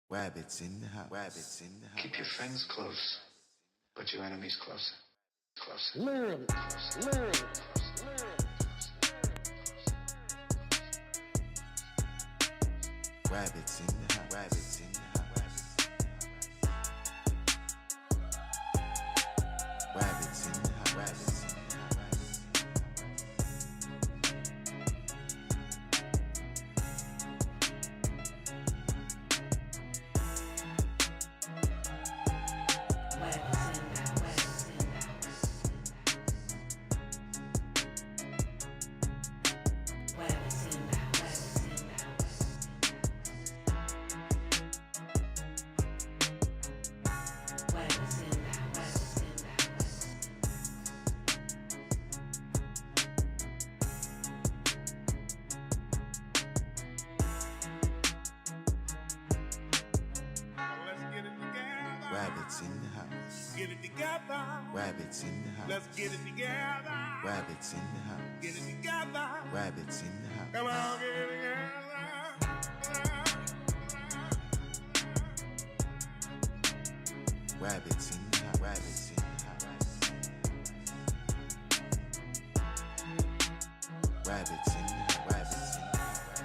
Rabbits in the house. Rabbits in the house. Keep your friends close, but your enemies closer. Closer. Literally. Rabbits in the house. Rabbits in the house. Rabbits in the house. Rabbits in the house. Rabbits in the house. Get it together. Rabbits in the house. Let's get it together. Rabbits in the house. Get it together. Rabbits in the house. Come on, get it together. Rabbits in the house. Rabbits in the house. Rabbits in the house. Rabbits in the house.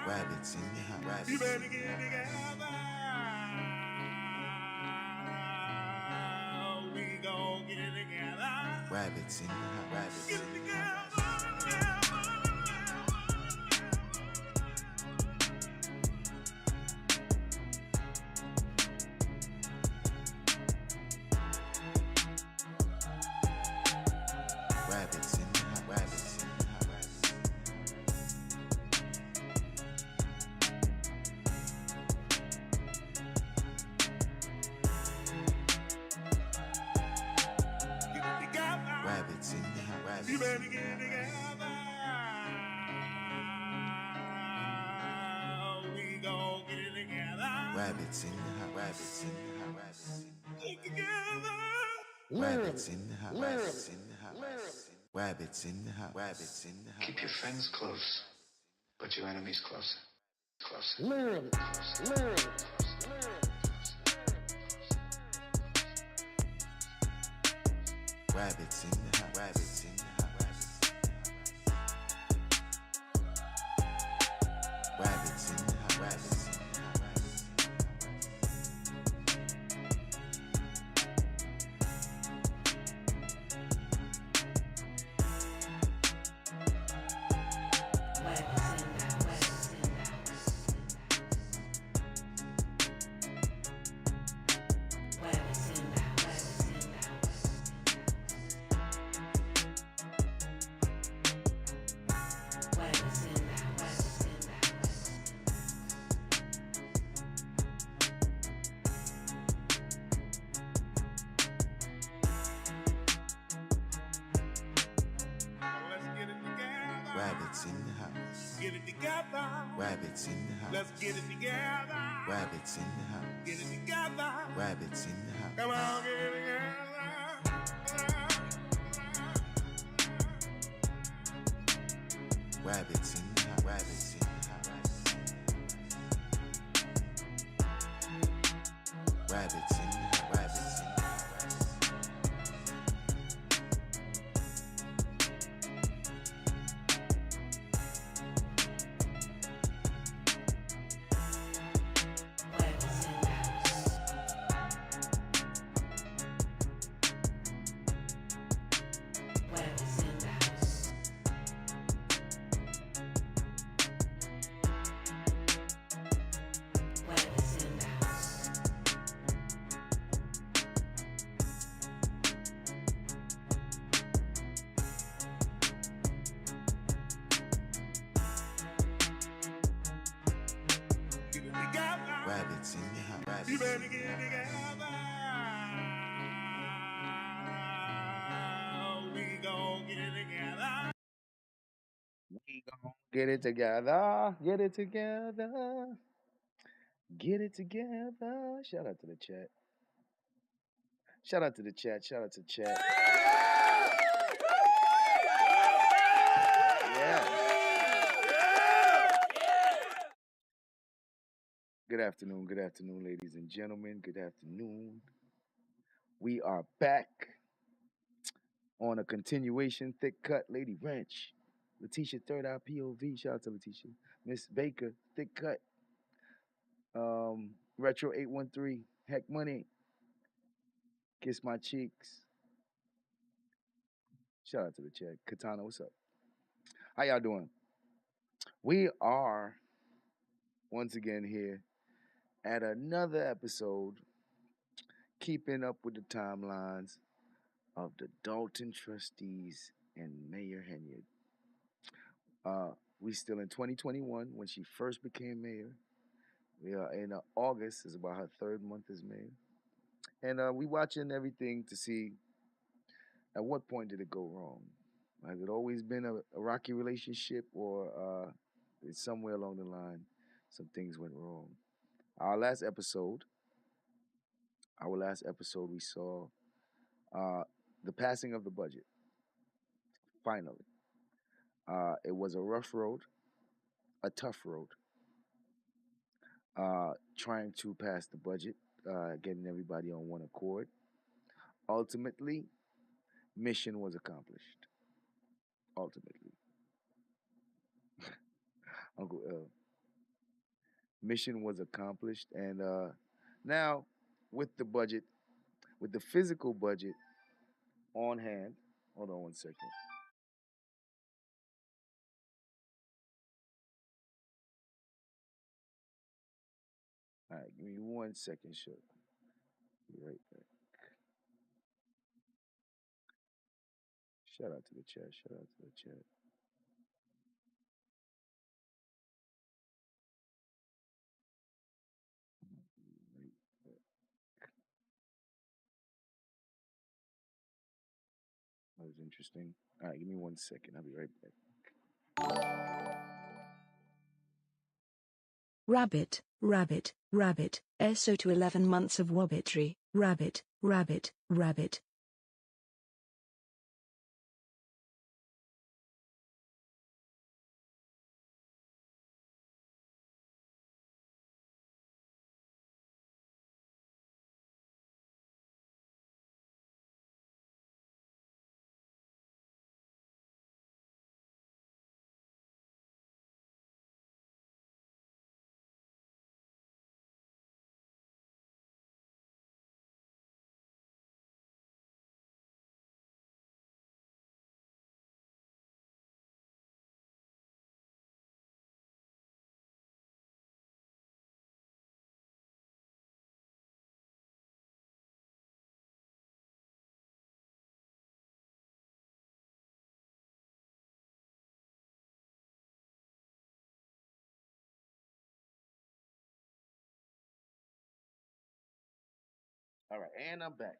Rabbits in the house. Rabbits You in better the get it house. together. We gon' get it together. Rabbits in the house. Rabbits Get in it the together. house. Rabbits in the house. Rabbits in the house. Get it together. Rabbits in the house. Rabbits You in better the get it house. together. We gon' get it together. Rabbits in the house. Rabbits in the house. Rabbits in the house. Get it together. Rabbits in the house. Rabbits in the house. Rabbits in the house. Rabbits in the house. Keep your friends close, but your enemies closer. Closer. Literally. Rabbits in the house. Rabbits in the house. Rabbits in the house. Rabbits in the house. Let's get it together. Rabbits in the house. Get it together. Rabbits in the house. Let's get it together. Rabbits in the house. Get it together. Rabbits in the house. Come on, get it together. Rabbits in the house. Rabbits in the house. Rabbits in the house. Rabbits in the house. Rabbits in the house. You Rabbits better in get the it house. together. We gon' get it together. We gon' get it together. Get it together. Get it together. Shout out to the chat. Shout out to the chat. Shout out to chat. Yeah. Good afternoon. Good afternoon, ladies and gentlemen. Good afternoon. We are back on a continuation, thick cut, Lady Wrench. Letitia, third eye POV. Shout out to Letitia. Miss Baker, thick cut. Retro 813. Heck Money. Kiss My Cheeks. Shout out to the chat. Katana, what's up? How y'all doing? We are once again here at another episode, keeping up with the timelines of the Dolton Trustees and Mayor Henyard. We still in 2021 when she first became mayor. We are in August, is about her third month as mayor. And we watching everything to see at what point did it go wrong. Has it always been a rocky relationship, or somewhere along the line some things went wrong? Our last episode, we saw the passing of the budget. Finally, it was a rough road, a tough road. Trying to pass the budget, getting everybody on one accord. Ultimately, mission was accomplished. Ultimately, Uncle L. Mission was accomplished, and now with the budget, with the physical budget on hand. Hold on one second. All right, give me 1 second, sure. Be right back. Shout out to the chat. Shout out to the chat. That was interesting. All right, give me 1 second. I'll be right back. Rabbit, rabbit, rabbit, SO to 11 months of wobbitry, rabbit, rabbit, rabbit. All right, and I'm back.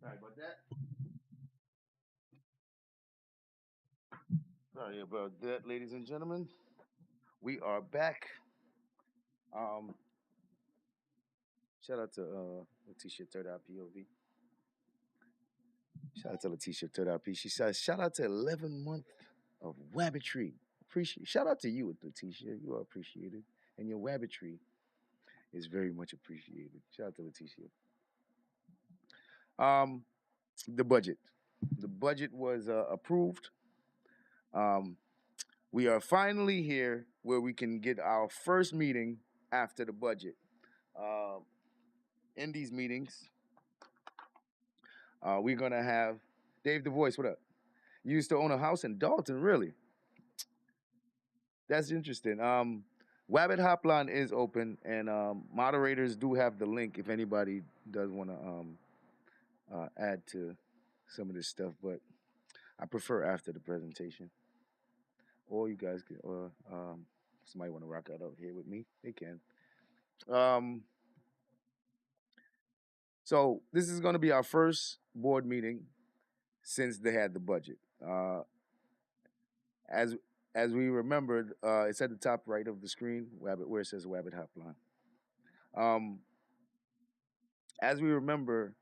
Sorry about that. Sorry about that, ladies and gentlemen. We are back. Shout out to Letitia Third Eye POV. Shout out to Letitia Third Eye P. She says, shout out to 11 months of wabbitry. Appreciate. Shout out to you, Letitia. You are appreciated, and your wabbitry is very much appreciated. Shout out to Letitia. The budget. The budget was approved. We are finally here where we can get our first meeting after the budget. In these meetings, we're gonna have Dave the Voice. What up? You used to own a house in Dolton, really? That's interesting. Wabbit Hotline is open, and moderators do have the link if anybody does want to add to some of this stuff. But I prefer after the presentation. Or you guys can, or somebody want to rock out here with me, they can. So this is going to be our first board meeting since they had the budget. As as we remembered, it's at the top right of the screen, Wabbit, where it says Wabbit Hotline. As we remember,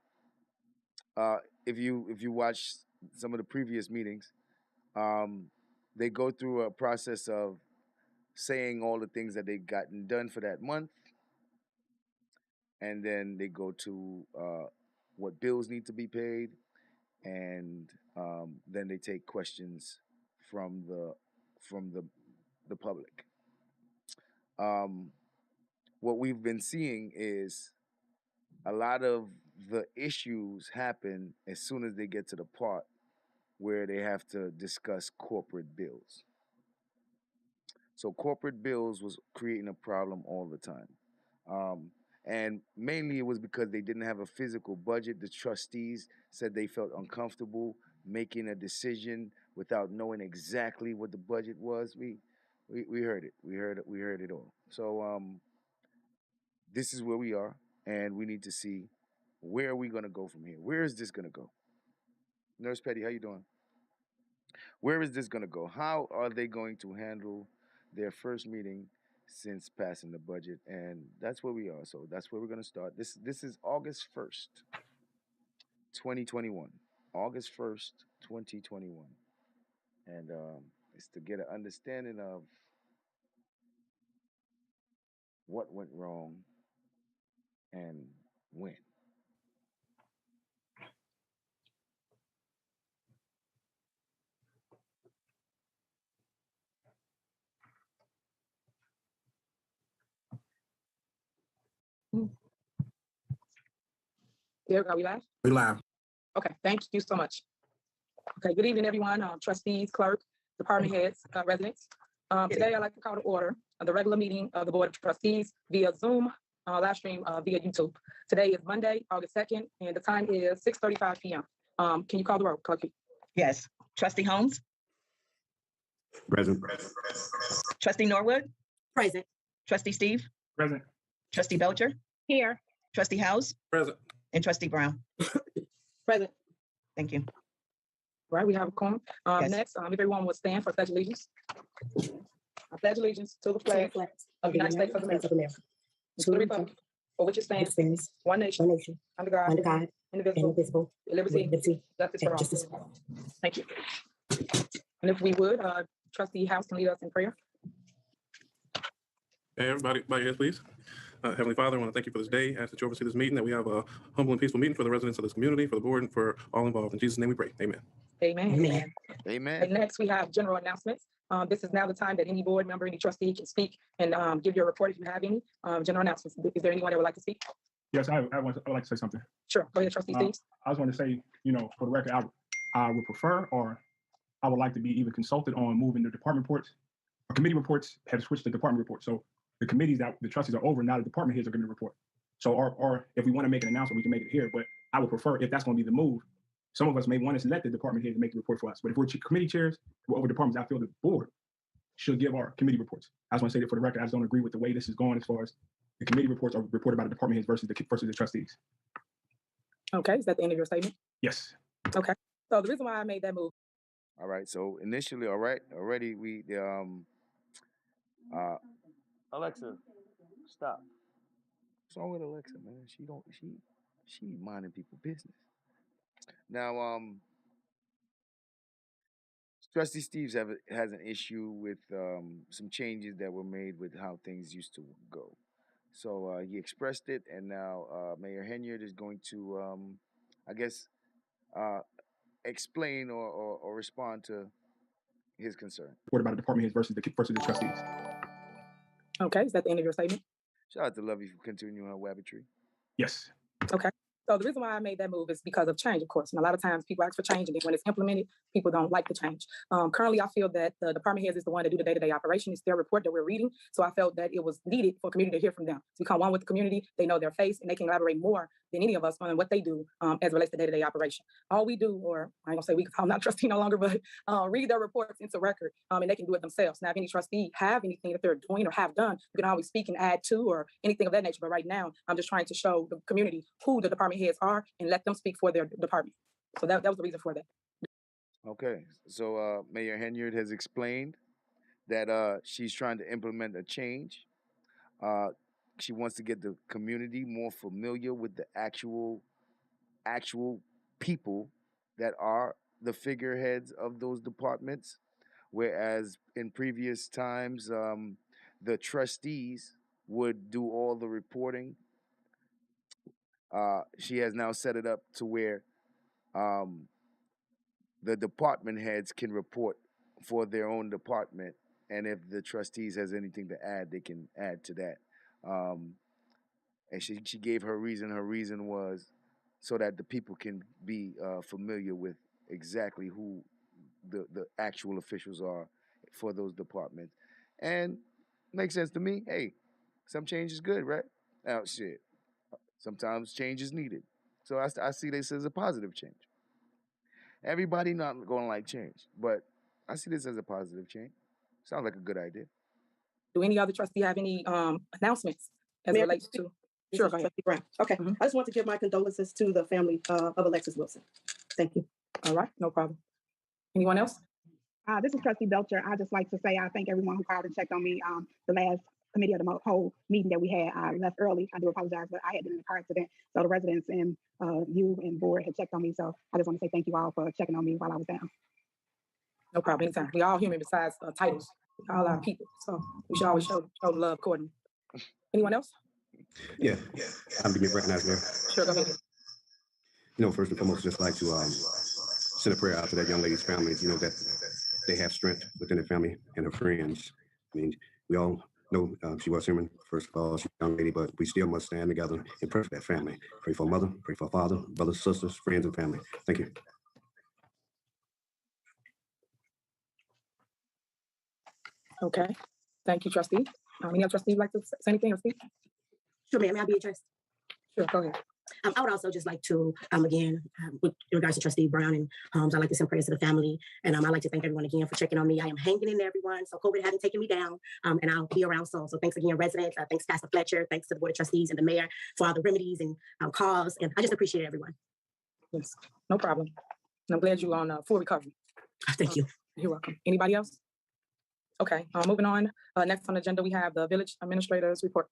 if you watch some of the previous meetings, they go through a process of saying all the things that they've gotten done for that month, and then they go to what bills need to be paid, and then they take questions from the public. What we've been seeing is a lot of the issues happen as soon as they get to the part where they have to discuss corporate bills. So corporate bills was creating a problem all the time. And mainly it was because they didn't have a physical budget. The trustees said they felt uncomfortable making a decision without knowing exactly what the budget was. We heard it. We heard it all. So this is where we are, and we need to see where are we gonna go from here. Where is this gonna go? Nurse Petty, how you doing? Where is this gonna go? How are they going to handle their first meeting since passing the budget? And that's where we are. So that's where we're gonna start. This is August 1st, 2021. August 1st, 2021. And it's to get an understanding of what went wrong and when. Derek, are we live? We live. Okay, thank you so much. Okay, good evening, everyone. Trustees, clerk, department heads, residents. Today, I'd like to call to order the regular meeting of the Board of Trustees via Zoom, live stream via YouTube. Today is Monday, August 2nd, and the time is 6:35 p.m. Can you call the roll, clerk? Yes. Trustee Holmes? Present. Trustee Norwood? Present. Trustee Steve? Present. Trustee Belcher? Here. Trustee House? Present. And Trustee Brown? Present. Thank you. All right, we have a quorum. Yes. Next, if everyone would stand for pledge allegiance. I pledge allegiance to the flag of the United States of America, and to the republic for which it stands, one nation, under God, indivisible, liberty, justice for all. Thank you. And if we would, Trustee House can lead us in prayer. Hey, everybody, bow your heads, please. Heavenly Father, I want to thank you for this day. I ask that you oversee this meeting, that we have a humble and peaceful meeting for the residents of this community, for the board, and for all involved. In Jesus' name we pray. Amen. Amen. Amen. Amen. And next, we have general announcements. This is now the time that any board member, any trustee can speak and give your report if you have any general announcements. Is there anyone that would like to speak? Yes, I would like to say something. Sure. Go ahead, Trustee Steve. I just want to say, for the record, I would prefer, or I would like to be even consulted on moving the department reports. Our committee reports have switched to department reports. So the committees that the trustees are over, now the department heads are going to report. So, or if we want to make an announcement, we can make it here. But I would prefer, if that's going to be the move, some of us may want us to let the department heads make the report for us. But if we're committee chairs, we're over departments, I feel the board should give our committee reports. I just want to say that for the record, I just don't agree with the way this is going as far as the committee reports are reported by the department heads versus the trustees. Okay, is that the end of your statement? Yes. Okay. So the reason why I made that move. All right. So initially, already we Alexa, stop. What's wrong with Alexa, man? She minding people business. Now, Trustee Steve has an issue with some changes that were made with how things used to go. So he expressed it, and now Mayor Henyard is going to, I guess, explain or respond to his concern. Reported by the department heads versus the trustees. Okay, is that the end of your statement? Shout out to Lovey for continuing her wabbitry. Yes. Okay. So the reason why I made that move is because of change, of course. And a lot of times people ask for change, and then when it's implemented, people don't like the change. Currently, I feel that the department heads is the one to do the day-to-day operation. It's their report that we're reading. So I felt that it was needed for community to hear from them. To become one with the community, they know their face, and they can elaborate more than any of us on what they do as it relates to day-to-day operation. All we do, or I ain't gonna say we, because I'm not trustee no longer, but read their reports into record, and they can do it themselves. Now, if any trustee have anything that they're doing or have done, you can always speak and add to or anything of that nature. But right now, I'm just trying to show the community who the department heads are and let them speak for their department. So that was the reason for that. Okay, so Mayor Henyard has explained that she's trying to implement a change. She wants to get the community more familiar with the actual people that are the figureheads of those departments, whereas in previous times, the trustees would do all the reporting. She has now set it up to where the department heads can report for their own department, and if the trustees has anything to add, they can add to that. And she gave her reason. Her reason was so that the people can be familiar with exactly who the actual officials are for those departments. And makes sense to me. Hey, some change is good, right? Oh, shit. Sometimes change is needed. So I see this as a positive change. Everybody not going to like change, but I see this as a positive change. Sounds like a good idea. Do any other trustee have any announcements as it relates to? Sure, go ahead. Trustee Brown. Okay, I just want to give my condolences to the family of Alexis Wilson. Thank you. All right, no problem. Anyone else? This is Trustee Belcher. I just like to say I thank everyone who called and checked on me. The last committee of the whole meeting that we had, I left early. I do apologize, but I had been in a car accident. So the residents and you and board had checked on me. So I just want to say thank you all for checking on me while I was down. No problem. Anytime. We all human besides titles. We all our people. So we should always show love accordingly. Anyone else? Yeah, I'm to get recognized there. Sure, go ahead. First and foremost, just like to send a prayer out to that young lady's family, that they have strength within their family and her friends. I mean, we all know she was human, first of all, she's a young lady, but we still must stand together and pray for that family. Pray for mother, pray for father, brothers, sisters, friends, and family. Thank you. Okay, thank you, trustee. Any other trustees like to say anything or speak? Sure, ma'am. May I be addressed? Sure, go ahead. I would also just like to, again, with regards to Trustee Brown and Holmes, I'd like to send prayers to the family. And I'd like to thank everyone again for checking on me. I am hanging in there, everyone. So COVID hasn't taken me down, and I'll be around soon. So thanks again, residents. Thanks, Pastor Fletcher. Thanks to the Board of Trustees and the Mayor for all the remedies and calls. And I just appreciate everyone. Yes, no problem. And I'm glad you're on full recovery. Thank you. You're welcome. Anybody else? Okay, moving on. Next on the agenda, we have the Village Administrator's Report.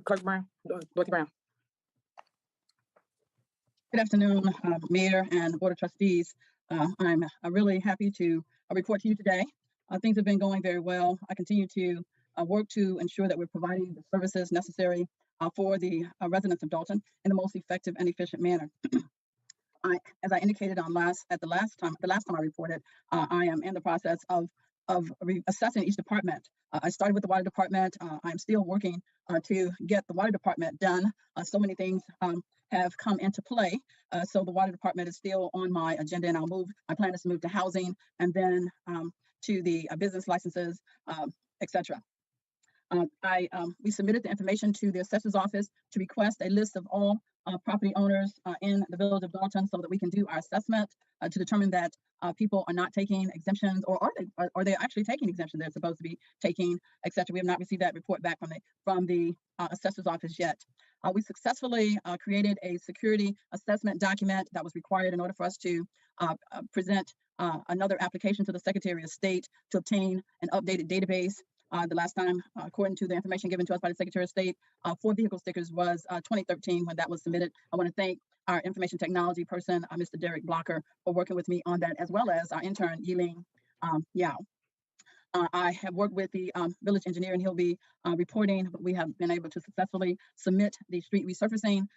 Clerk Brown, Dorothy Brown. Good afternoon, Mayor and Board of Trustees. I'm really happy to report to you today. Things have been going very well. I continue to work to ensure that we're providing the services necessary for the residents of Dolton in the most effective and efficient manner. As I indicated the last time I reported, I am in the process of assessing each department. I started with the water department. I'm still working to get the water department done. So many things have come into play. So the water department is still on my agenda, and my plan is to move to housing and then to the business licenses, etc. We submitted the information to the assessor's office to request a list of all property owners in the village of Dolton so that we can do our assessment to determine that people are not taking exemptions, or are they actually taking exemptions they're supposed to be taking, etc. We have not received that report back from the assessor's office yet. We successfully created a security assessment document that was required in order for us to present another application to the Secretary of State to obtain an updated database. The last time, according to the information given to us by the Secretary of State, 4 vehicle stickers was 2013 when that was submitted. I want to thank our information technology person, Mr. Derek Blocker, for working with me on that, as well as our intern, Yiling Yao. I have worked with the village engineer, and he'll be reporting. We have been able to successfully submit the street resurfacing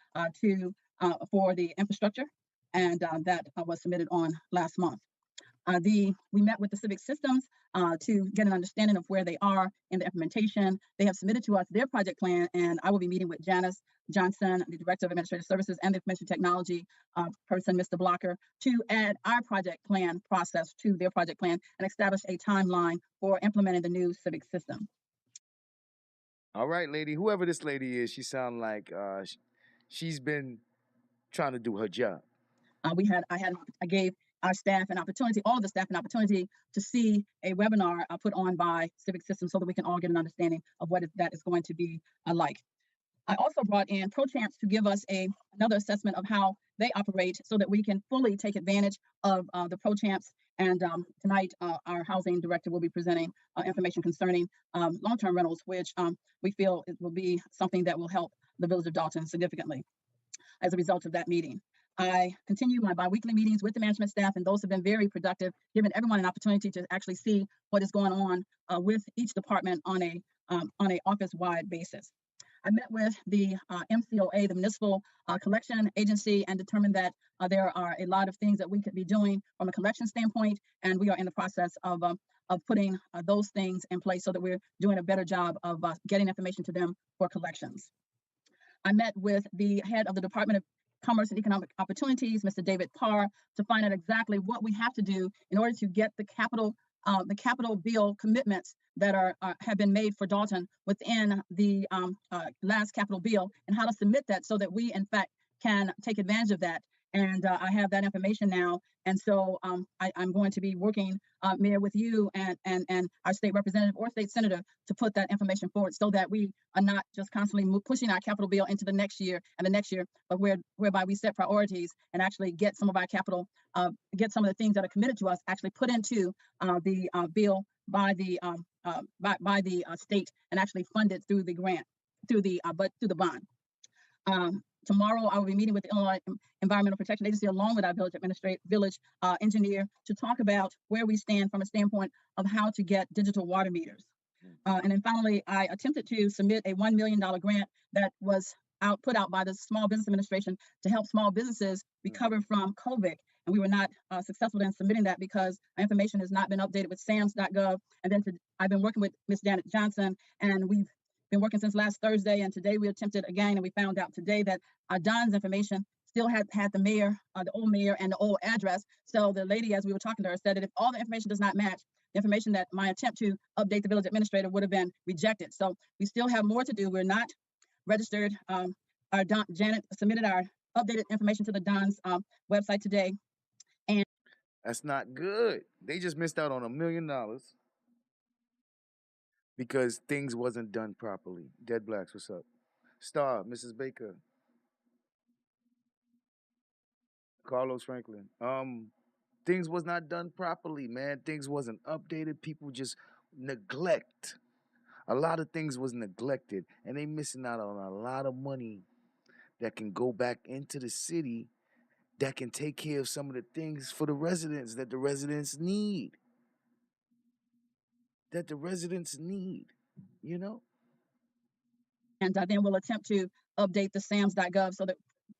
for the infrastructure, and that was submitted on last month. We met with the civic systems to get an understanding of where they are in the implementation. They have submitted to us their project plan, and I will be meeting with Janice Johnson, the Director of Administrative Services, and the Information Technology person, Mr. Blocker, to add our project plan process to their project plan and establish a timeline for implementing the new civic system. All right, lady, whoever this lady is, she sounds like she's been trying to do her job. I gave our staff an opportunity, all of the staff an opportunity to see a webinar put on by Civic Systems so that we can all get an understanding of what that is going to be like. I also brought in pro-champs to give us another assessment of how they operate so that we can fully take advantage of the pro-champs. And tonight, our housing director will be presenting information concerning long-term rentals, which we feel it will be something that will help the village of Dolton significantly as a result of that meeting. I continue my biweekly meetings with the management staff, and those have been very productive, giving everyone an opportunity to actually see what is going on with each department on a office-wide basis. I met with the MCOA, the Municipal Collection Agency, and determined that there are a lot of things that we could be doing from a collection standpoint, and we are in the process of putting those things in place so that we're doing a better job of getting information to them for collections. I met with the head of the Department of Commerce and Economic Opportunities, Mr. David Parr, to find out exactly what we have to do in order to get the capital bill commitments that have been made for Dolton within the last capital bill, and how to submit that so that we, in fact, can take advantage of that. And I have that information now. And so I'm going to be working, Mayor, with you and our state representative or state senator to put that information forward so that we are not just constantly pushing our capital bill into the next year and the next year, but whereby we set priorities and actually get some of our capital, get some of the things that are committed to us actually put into the bill by the state and actually fund it through the grant, through the bond. Tomorrow, I will be meeting with the Illinois Environmental Protection Agency along with our village engineer to talk about where we stand from a standpoint of how to get digital water meters. And then finally, I attempted to submit a $1 million grant that was put out by the Small Business Administration to help small businesses recover from COVID. And we were not successful in submitting that because our information has not been updated with SAMS.gov. And then I've been working with Ms. Janet Johnson, and we've been working since last Thursday, and today we attempted again, and we found out today that Don's information still had the mayor, the old mayor, and the old address. So the lady, as we were talking to her, said that if all the information does not match, the information that my attempt to update the village administrator would have been rejected. So we still have more to do. We're not registered. Janet submitted our updated information to the Don's website today. And that's not good. They just missed out on $1 million. Because things wasn't done properly. Dead Blacks, what's up? Star, Mrs. Baker. Carlos Franklin. Things was not done properly, man. Things wasn't updated. People just neglect. A lot of things was neglected. And they missing out on a lot of money that can go back into the city that can take care of some of the things for the residents that the residents need. You know? And then we'll attempt to update the SAMS.gov so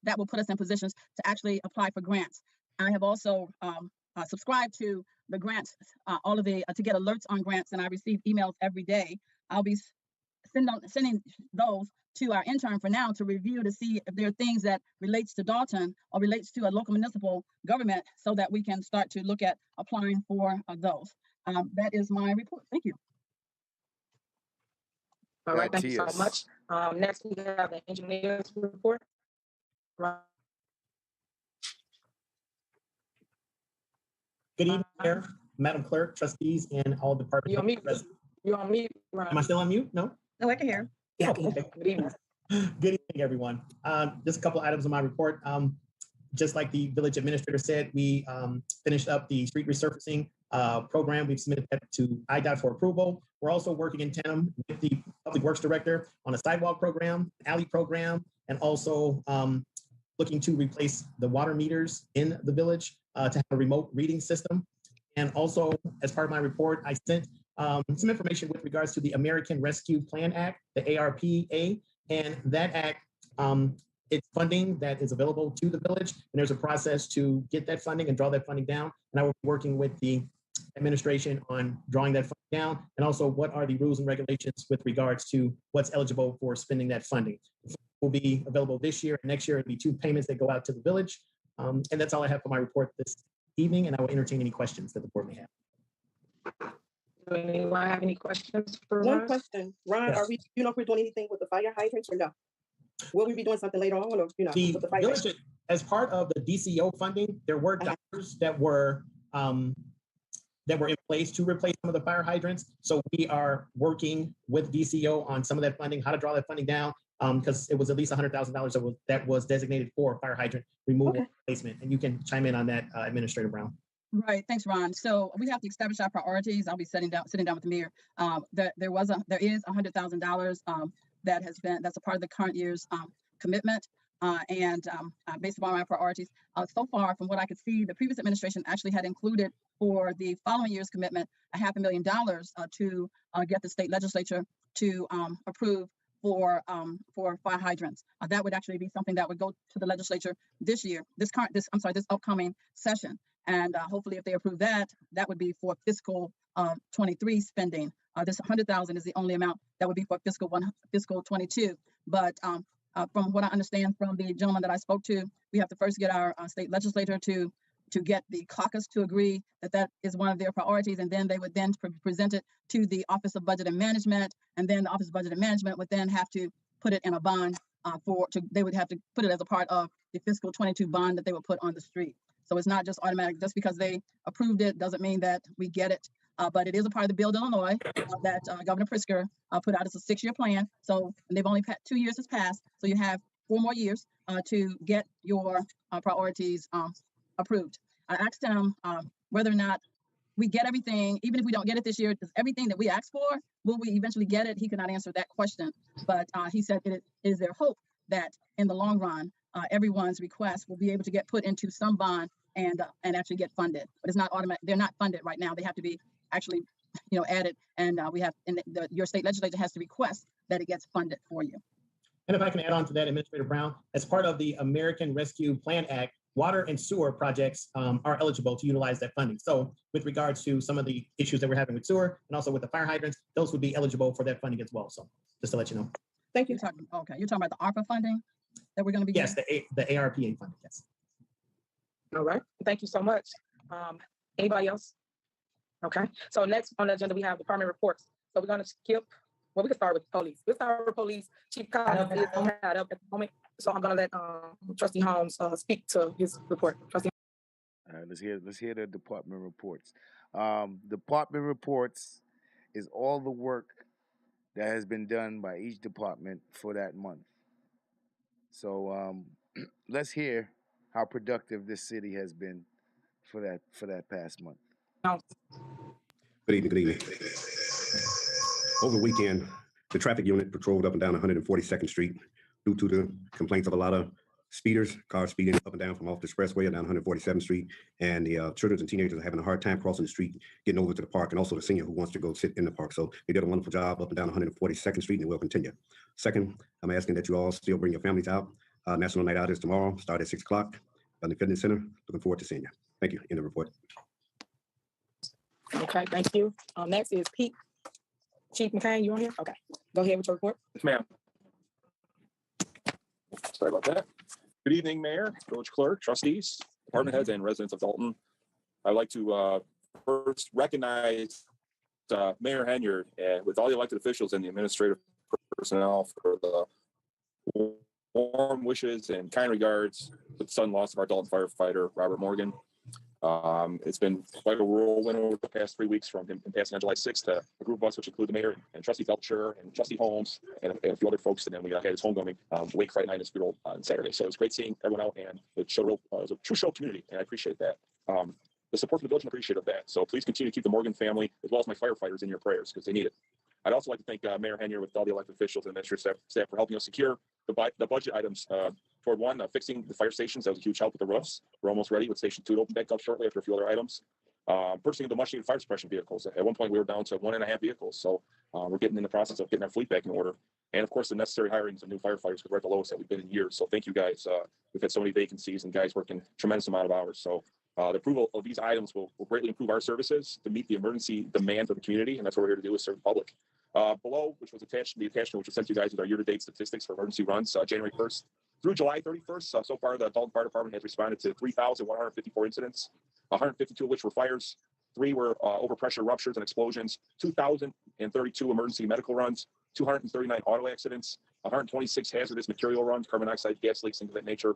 that will put us in positions to actually apply for grants. I have also subscribed to the grants, to get alerts on grants, and I receive emails every day. I'll be sending those to our intern for now to review to see if there are things that relates to Dolton or relates to a local municipal government so that we can start to look at applying for those. That is my report. Thank you. All right, thank you so much. Next, we have the engineer's report. Good evening, Mayor, Madam Clerk, trustees, and all departments. You're on mute. Am I still on mute? No? No, I can hear. Yeah. Oh, okay. Good evening. Good evening, everyone. Just a couple items on my report. Just like the village administrator said, we finished up the street resurfacing program. We've submitted that to IDOT for approval. We're also working in tandem with the Public Works Director on a sidewalk program, alley program, and also looking to replace the water meters in the village to have a remote reading system. And also, as part of my report, I sent some information with regards to the American Rescue Plan Act, the ARPA, and that act it's funding that is available to the village, and there's a process to get that funding and draw that funding down. And I will be working with the administration on drawing that funding down, and also what are the rules and regulations with regards to what's eligible for spending that funding. Will be available this year and next year. It'll be 2 payments that go out to the village. And that's all I have for my report this evening, and I will entertain any questions that the board may have. Do anyone have any questions for One Ron? question, Ron, Yes. are we, you know, if we're doing anything with the fire hydrants or no? Will we be doing something later on, or, you know, The with the fire village, hydrants? as part of the DCO funding, there were dollars that were in place to replace some of the fire hydrants. So we are working with DCO on some of that funding, how to draw that funding down, because it was at least $100,000 that was designated for fire hydrant removal and replacement. And you can chime in on that, Administrator Brown. Right, thanks, Ron. So we have to establish our priorities. I'll be sitting down with the mayor. There is $100,000 that's a part of the current year's commitment. Based upon my priorities, so far from what I could see, the previous administration actually had included for the following year's commitment $500,000 to get the state legislature to approve for fire hydrants. That would actually be something that would go to the legislature this upcoming session. And hopefully, if they approve that, that would be for fiscal 23 spending. This 100,000 is the only amount that would be for fiscal 22. But from what I understand from the gentleman that I spoke to, we have to first get our state legislature to get the caucus to agree that that is one of their priorities, and then they would then present it to the Office of Budget and Management, and then the Office of Budget and Management would then have to put it in a bond they would have to put it as a part of the fiscal 22 bond that they would put on the street. So it's not just automatic. Just because they approved it doesn't mean that we get it. But it is a part of the Build Illinois that Governor Pritzker put out as a 6-year plan. So they've only 2 years has passed. So you have 4 more years to get your priorities approved. I asked him whether or not we get everything, even if we don't get it this year, does everything that we asked for, will we eventually get it? He could not answer that question. But he said it is their hope that in the long run, everyone's request will be able to get put into some bond and actually get funded. But it's not automatic. They're not funded right now. They have to be actually, added. And your state legislature has to request that it gets funded for you. And if I can add on to that, Administrator Brown, as part of the American Rescue Plan Act, water and sewer projects are eligible to utilize that funding. So with regards to some of the issues that we're having with sewer and also with the fire hydrants, those would be eligible for that funding as well. So just to let you know. Thank you. You're talking about the ARPA funding that we're going to be getting? Yes, the ARPA funding, yes. All right, thank you so much. Anybody else? Okay, so next on the agenda, we have department reports. So we're gonna skip, well, we can start with police. We'll start with police. Chief Collins is tied up at the moment. So I'm gonna let Trustee Holmes speak to his report. Trustee. All right, let's hear the department reports. Department reports is all the work that has been done by each department for that month. So let's hear how productive this city has been for that past month. Good evening. Over the weekend, the traffic unit patrolled up and down 142nd Street due to the complaints of a lot of speeders, cars speeding up and down from off the expressway and down 147th Street. And the children and teenagers are having a hard time crossing the street, getting over to the park, and also the senior who wants to go sit in the park. So they did a wonderful job up and down 142nd Street, and they will continue. Second, I'm asking that you all still bring your families out. National Night Out is tomorrow, start at 6 o'clock at the Fitness Center. Looking forward to seeing you. Thank you. In the report. Okay, thank you. Next is Pete. Chief McCain, you on here? Okay, go ahead with your report. Yes, ma'am. Sorry about that. Good evening, Mayor, Village Clerk, Trustees, Department Heads, and residents of Dolton. I'd like to first recognize Mayor Henyard with all the elected officials and the administrative personnel for the warm wishes and kind regards with the sudden loss of our Dolton firefighter, Robert Morgan. It's been quite a whirlwind over the past 3 weeks from him passing on July 6th to a group of us, which include the mayor and Trustee Belcher and Trustee Holmes and a few other folks. And then we had his homecoming wake Friday night and his funeral on Saturday. So it was great seeing everyone out, and it showed it was a true show of community, and I appreciate that. The support from the village, I appreciate of that. So please continue to keep the Morgan family as well as my firefighters in your prayers because they need it. I'd also like to thank Mayor Henyard with all the elected officials and administrative staff for helping us secure the budget items toward one, fixing the fire stations. That was a huge help with the roofs. We're almost ready with Station 2 to open back up shortly after a few other items. Purchasing the much-needed fire suppression vehicles. At one point, we were down to 1.5 vehicles. So we're getting in the process of getting our fleet back in order. and of course the necessary hirings of new firefighters, because we're at the lowest that we've been in years. So thank you guys. We've had so many vacancies and guys working tremendous amount of hours. So the approval of these items will greatly improve our services to meet the emergency demands of the community, and that's what we're here to do, is serve the public. Below, which was attached, the attachment which was sent to you guys with our year-to-date statistics for emergency runs, January 1st through July 31st. So far, the Dolton Fire Department has responded to 3,154 incidents, 152 of which were fires, 3 were overpressure ruptures and explosions, 2,032 emergency medical runs, 239 auto accidents, 126 hazardous material runs, carbon monoxide, gas leaks, things of that nature,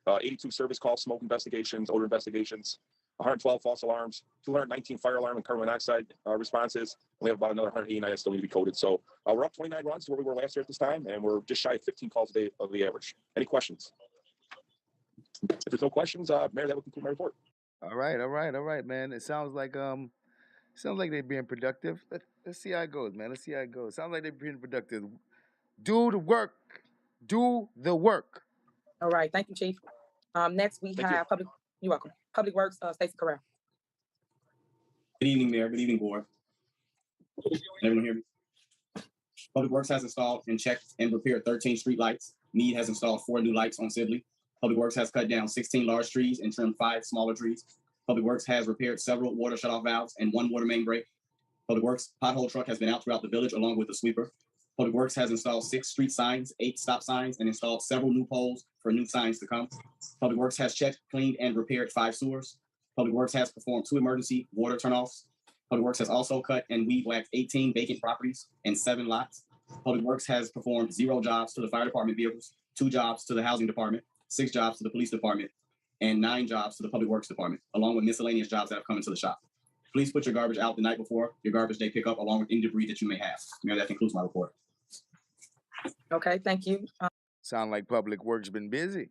82 service calls, smoke investigations, odor investigations, 112 false alarms, 219 fire alarm and carbon monoxide responses. We have about another 189 that still need to be coded. So we're up 29 runs to where we were last year at this time, and we're just shy of 15 calls a day of the average. Any questions? If there's no questions, Mayor, that would conclude my report. All right, man. It sounds like they're being productive. Let's see how it goes, man. Let's see how it goes. Sounds like they're being productive. Do the work. Do the work. All right, thank you, Chief. Next we have Public. You're welcome. Public Works, Stacey Carrera. Good evening, Mayor. Good evening, Board. Can everyone hear me? Public Works has installed and checked and repaired 13 street lights. Meade has installed 4 new lights on Sibley. Public Works has cut down 16 large trees and trimmed 5 smaller trees. Public Works has repaired several water shutoff valves and 1 water main break. Public Works pothole truck has been out throughout the village along with the sweeper. Public Works has installed 6 street signs, 8 stop signs, and installed several new poles for new signs to come. Public Works has checked, cleaned, and repaired 5 sewers. Public Works has performed 2 emergency water turnoffs. Public Works has also cut and weed whacked 18 vacant properties and 7 lots. Public Works has performed 0 jobs to the fire department vehicles, 2 jobs to the housing department, 6 jobs to the police department, and 9 jobs to the Public Works department, along with miscellaneous jobs that have come into the shop. Please put your garbage out the night before your garbage day pickup, along with any debris that you may have. Mayor, that concludes my report. Okay, thank you. Sound like Public Works been busy.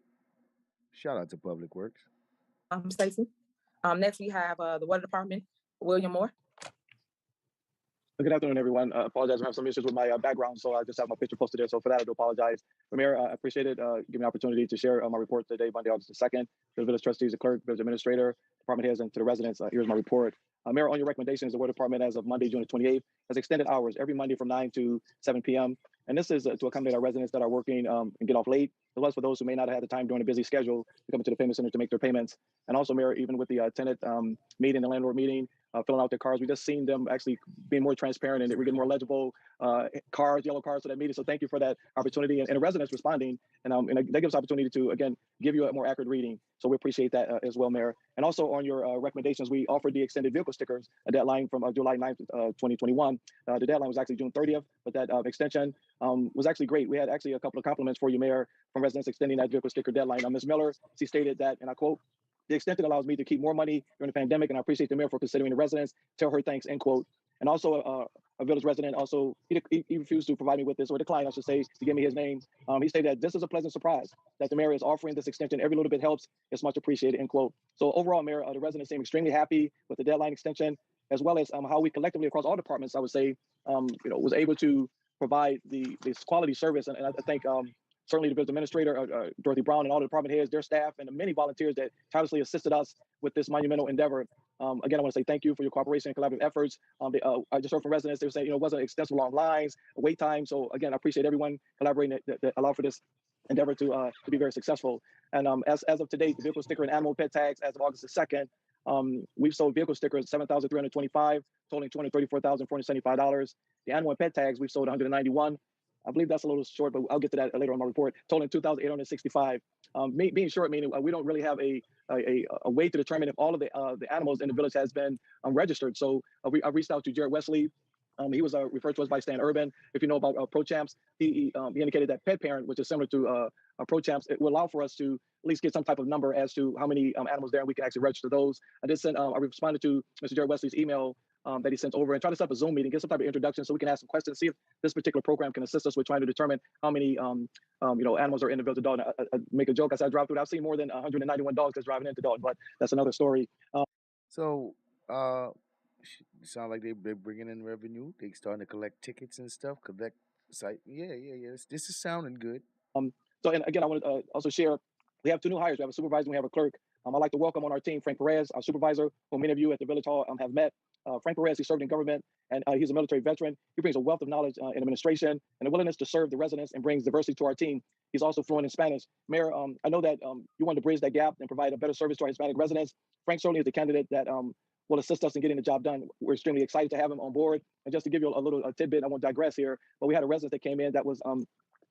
Shout out to Public Works. Stacey. Next we have the Water Department, William Moore. Good afternoon, everyone. Apologize, I have some issues with my background, so I just have my picture posted there. So for that, I do apologize. But Mayor, I appreciate it. Giving me the opportunity to share my report today, Monday, August the 2nd. To the village trustees, the clerk, village administrator, department heads, and to the residents, here's my report. Mayor, on your recommendations, the Water Department, as of Monday, June the 28th, has extended hours every Monday from 9 to 7 p.m. And this is to accommodate our residents that are working and get off late, as well as for those who may not have the time during a busy schedule to come into the payment center to make their payments. And also, Mayor, even with the tenant meeting, the landlord meeting, filling out their cards, we just seen them actually being more transparent and we're getting more legible cards, yellow cards for that meeting. So thank you for that opportunity, and the residents responding. And that gives us opportunity to, again, give you a more accurate reading. So we appreciate that as well, Mayor. And also on your recommendations, we offered the extended vehicle stickers, a deadline from July 9th, 2021. The deadline was actually June 30th, but that extension was actually great. We had actually a couple of compliments for you, Mayor, from residents extending that vehicle sticker deadline. Ms. Miller, she stated that, and I quote, "The extension allows me to keep more money during the pandemic, and I appreciate the mayor for considering the residents. Tell her thanks," end quote. And also a village resident, also, he refused to provide me with this, or declined, I should say, to give me his name. He stated that this is a pleasant surprise that the mayor is offering this extension. Every little bit helps. It's much appreciated, end quote. So overall, Mayor, the residents seem extremely happy with the deadline extension, as well as how we collectively across all departments, I would say, was able to provide this quality service. And I think certainly the village administrator, Dorothy Brown, and all the department heads, their staff, and the many volunteers that tirelessly assisted us with this monumental endeavor. Again, I want to say thank you for your cooperation and collaborative efforts. I just heard from residents, they were saying, it wasn't extensive long lines, wait time. So again, I appreciate everyone collaborating that allowed for this endeavor to be very successful. And as of today, the vehicle sticker and animal pet tags as of August the 2nd, we've sold vehicle stickers 7,325, totaling $234,475. The animal and pet tags, we've sold 191. I believe that's a little short, but I'll get to that later on my report, totaling 2,865. Being short, meaning we don't really have a way to determine if all of the animals in the village has been registered. So I reached out to Jared Wesley. He was referred to us by Stan Urban. If you know about ProChamps, he indicated that Pet Parent, which is similar to ProChamps, it will allow for us to at least get some type of number as to how many animals there, and we can actually register those. I responded to Mr. Jared Wesley's email that he sent over and try to set up a Zoom meeting, get some type of introduction so we can ask some questions, see if this particular program can assist us with trying to determine how many animals are in the village of Dolton. I make a joke as I drive through. I've seen more than 191 dogs that's driving into Dolton, but that's another story. Sound like they're bringing in revenue. They starting to collect tickets and stuff. Collect site. Yeah. This is sounding good. So, and again, I want to also share. We have 2 new hires. We have a supervisor and we have a clerk. I'd like to welcome on our team Frank Perez, our supervisor, who many of you at the Village Hall have met. Frank Perez, he served in government and he's a military veteran. He brings a wealth of knowledge in administration and a willingness to serve the residents and brings diversity to our team. He's also fluent in Spanish. Mayor, I know that you want to bridge that gap and provide a better service to our Hispanic residents. Frank certainly is the candidate that will assist us in getting the job done. We're extremely excited to have him on board. And just to give you a little tidbit, I won't digress here, but we had a resident that came in that was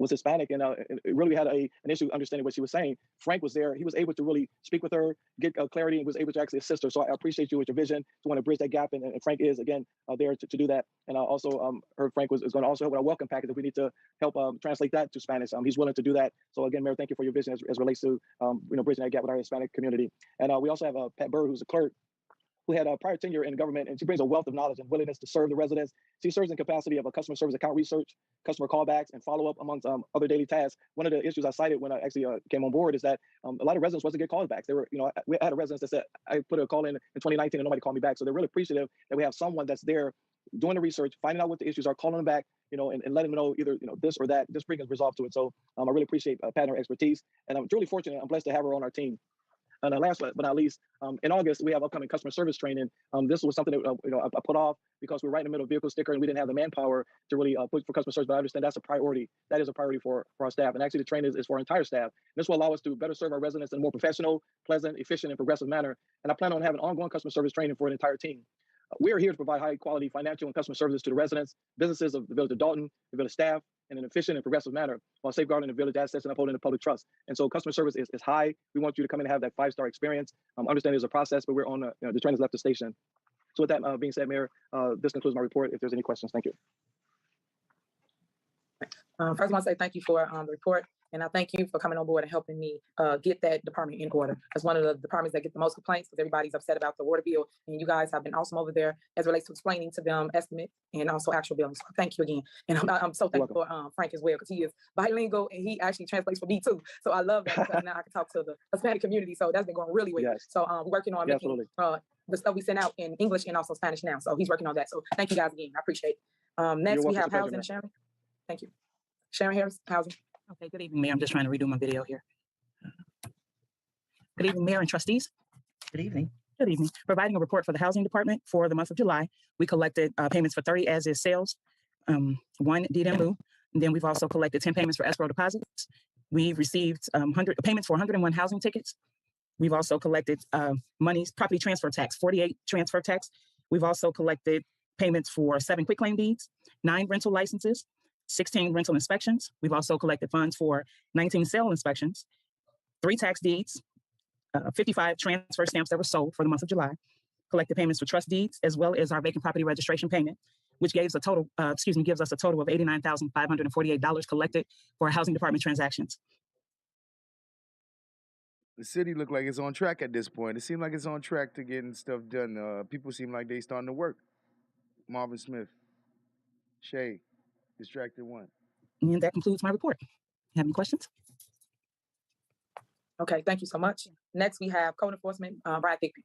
Hispanic and it really had an issue understanding what she was saying. Frank was there. He was able to really speak with her, get clarity, and was able to actually assist her. So I appreciate you with your vision to want to bridge that gap. And Frank is, again, there to do that. And I also heard Frank is going to also help with our welcome package if we need to help translate that to Spanish. He's willing to do that. So again, Mayor, thank you for your vision as relates to bridging that gap with our Hispanic community. And we also have Pat Burr, who's a clerk, who had a prior tenure in government, and she brings a wealth of knowledge and willingness to serve the residents. She serves in capacity of a customer service account research, customer callbacks, and follow-up amongst other daily tasks. One of the issues I cited when I actually came on board is that a lot of residents wasn't getting callbacks. They were, we had a resident that said, I put a call in 2019 and nobody called me back. So they're really appreciative that we have someone that's there doing the research, finding out what the issues are, calling them back, and letting them know either, this or that, just bringing resolve to it. So I really appreciate Pat and her expertise. And I'm truly fortunate, I'm blessed to have her on our team. And last but not least, in August, we have upcoming customer service training. This was something that I put off because we're right in the middle of vehicle sticker and we didn't have the manpower to really push for customer service. But I understand that's a priority. That is a priority for our staff. And actually, the training is for our entire staff. This will allow us to better serve our residents in a more professional, pleasant, efficient, and progressive manner. And I plan on having ongoing customer service training for an entire team. We are here to provide high quality financial and customer services to the residents, businesses of the Village of Dolton, the Village staff, in an efficient and progressive manner while safeguarding the Village assets and upholding the public trust. And so customer service is high. We want you to come in and have that 5-star experience. Understand there's a process, but we're on the train has left the station. So with that being said, Mayor, this concludes my report. If there's any questions, thank you. First, I want to say thank you for the report. And I thank you for coming on board and helping me get that department in order. That's one of the departments that get the most complaints because everybody's upset about the water bill. And you guys have been awesome over there as it relates to explaining to them estimate and also actual billing. So thank you again. And I'm so thankful for Frank as well because he is bilingual and he actually translates for me too. So I love that because now I can talk to the Hispanic community. So that's been going really well. Yes. So we're working on making the stuff we send out in English and also Spanish now. So he's working on that. So thank you guys again. I appreciate it. Next, we have housing, Sharon. Thank you. Sharon Harris, housing. Okay, good evening, Mayor. I'm just trying to redo my video here. Good evening, Mayor and trustees. Good evening. Good evening. Providing a report for the Housing Department for the month of July. We collected payments for 30 as-is sales, 1 deed in lieu, and then we've also collected 10 payments for escrow deposits. We received 100 payments for 101 housing tickets. We've also collected monies, property transfer tax, 48 transfer tax. We've also collected payments for 7 quitclaim deeds, 9 rental licenses, 16 rental inspections. We've also collected funds for 19 sale inspections, 3 tax deeds, 55 transfer stamps that were sold for the month of July, collected payments for trust deeds, as well as our vacant property registration payment, which gives us a total of $89,548 collected for housing department transactions. The city look like it's on track at this point. It seems like it's on track to getting stuff done. People seem like they starting to work. Marvin Smith, Shay. Distracted one. And that concludes my report. Have any questions? Okay, thank you so much. Next, we have Code Enforcement, Brad Thigpen.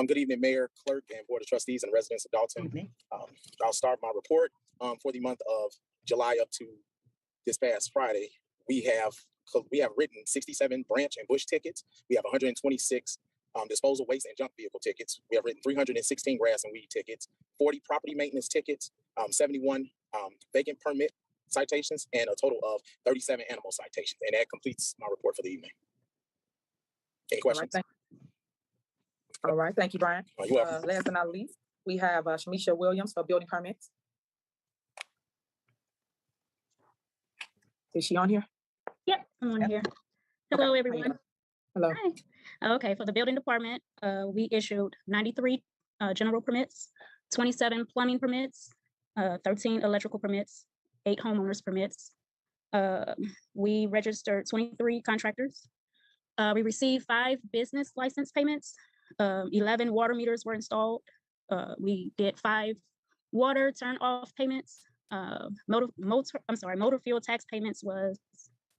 Good evening, Mayor, Clerk, and Board of Trustees and residents of Dolton. I'll start my report for the month of July up to this past Friday. We have written 67 branch and bush tickets. We have 126 disposal waste and junk vehicle tickets. We have written 316 grass and weed tickets, 40 property maintenance tickets, 71 vacant permit citations, and a total of 37 animal citations. And that completes my report for the evening. Any questions? All right, thank you, Brian. You're welcome. Last but not least, we have Shamisha Williams for building permits. Is she on here? Yep, I'm on here. Hello, everyone. Hello. Hi. Okay, for the building department, we issued 93 general permits, 27 plumbing permits, 13 electrical permits, 8 homeowners permits. We registered 23 contractors. We received 5 business license payments. 11 water meters were installed. We did 5 water turn off payments. Motor fuel tax payments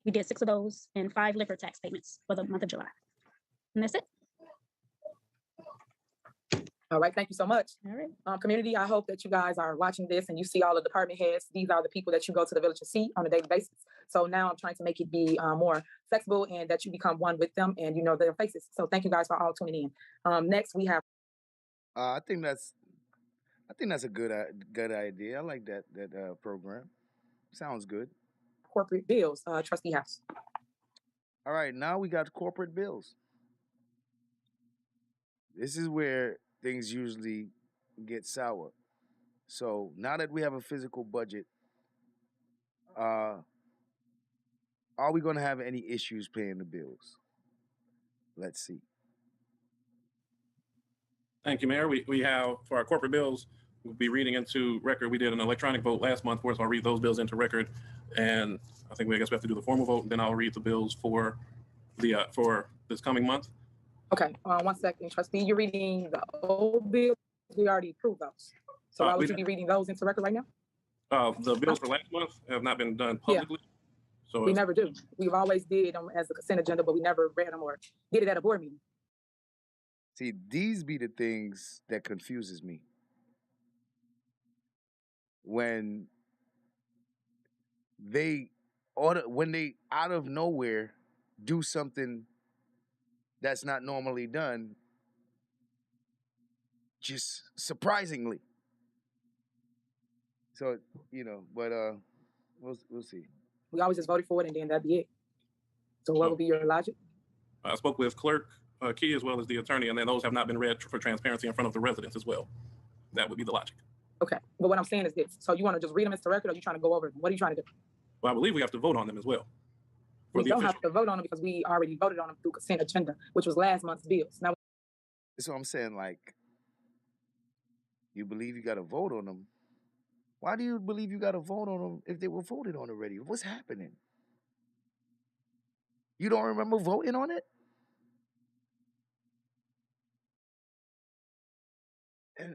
we did 6 of those, and 5 liquor tax payments for the month of July. And that's it. All right, thank you so much. All right. Community, I hope that you guys are watching this and you see all the department heads. These are the people that you go to the village to see on a daily basis. So now I'm trying to make it be more flexible and that you become one with them and you know their faces. So thank you guys for all tuning in. Next, we have. I think that's a good idea. I like that program. Sounds good. Corporate bills, Trustee House. All right, now we got corporate bills. This is where things usually get sour. So now that we have a physical budget, are we going to have any issues paying the bills? Let's see. Thank you, Mayor. We have, for our corporate bills, we'll be reading into record. We did an electronic vote last month for us. I'll read those bills into record. And I think I guess we have to do the formal vote, and then I'll read the bills for this coming month. Okay, 1 second, Trustee. You're reading the old bills. We already approved those. So why would you be reading those into record right now? The bills for last month have not been done publicly. Yeah. So we never do. We've always did them as a consent agenda, but we never read them or did it at a board meeting. See, these be the things that confuses me. When they out of nowhere do something that's not normally done, just surprisingly. So, but we'll see. We always just voted for it and then that'd be it. So what would be your logic? I spoke with Clerk Key as well as the attorney, and then those have not been read for transparency in front of the residents as well. That would be the logic. Okay, but what I'm saying is this. So you want to just read them into record or are you trying to go over them? What are you trying to do? Well, I believe we have to vote on them as well. We don't have to vote on them because we already voted on them through consent agenda, which was last month's bills. Now, so I'm saying, like, you believe you got to vote on them. Why do you believe you got to vote on them if they were voted on already? What's happening? You don't remember voting on it?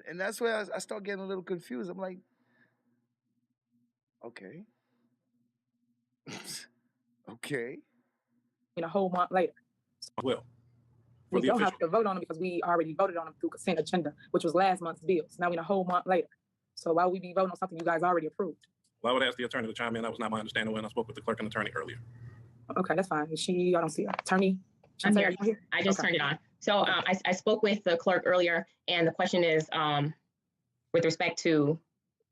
And that's where I start getting a little confused. I'm like, okay. Okay. A whole month later. Well, we don't have to vote on them because we already voted on them through consent agenda, which was last month's bills. Now we're a whole month later. So why would we be voting on something you guys already approved? Well, I would ask the attorney to chime in. That was not my understanding when I spoke with the clerk and attorney earlier. Okay, that's fine. I don't see her. Attorney? I'm here. I just turned it on. So I spoke with the clerk earlier, and the question is with respect to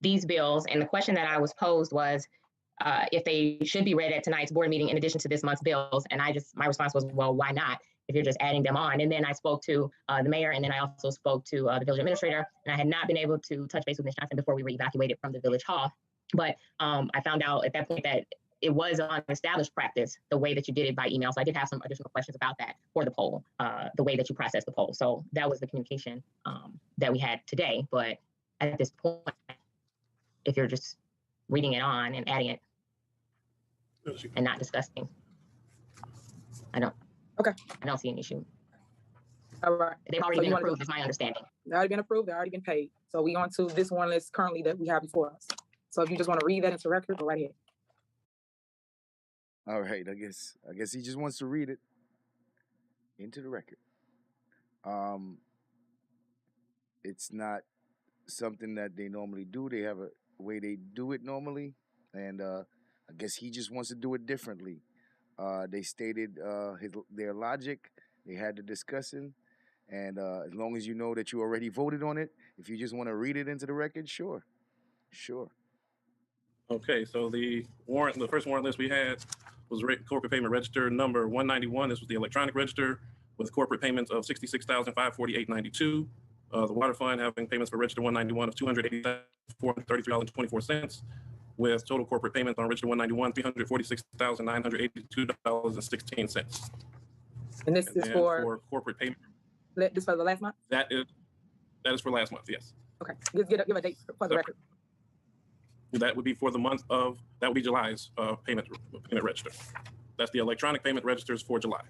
these bills, and the question that I was posed was if they should be read at tonight's board meeting in addition to this month's bills. And my response was, well, why not? If you're just adding them on. And then I spoke to the mayor, and then I also spoke to the village administrator, and I had not been able to touch base with Ms. Johnson before we were evacuated from the village hall. But I found out at that point that it was an established practice, the way that you did it by email. So I did have some additional questions about that for the poll, the way that you process the poll. So that was the communication that we had today. But at this point, if you're just reading it on and adding it and not discussing, I don't see an issue. All right. They've already been approved, is my understanding. They've already been approved. They've already been paid. So we on to this one list currently that we have before us. So if you just want to read that into record, go right ahead. All right, I guess he just wants to read it into the record. It's not something that they normally do. They have a way they do it normally, and I guess he just wants to do it differently. They stated their logic. They had the discussion, and as long as you know that you already voted on it, if you just want to read it into the record, sure. Okay, so the first warrant list we had was corporate payment register number 191. This was the electronic register with corporate payments of $66,548.92. The water fund having payments for register 191 of $280,433.24, with total corporate payments on register 191 $346,982.16. And this is for corporate payment. This for the last month? That is for last month, yes. Okay, give a date for the record. That would be for the month of, that would be July's payment register. That's the electronic payment registers for July.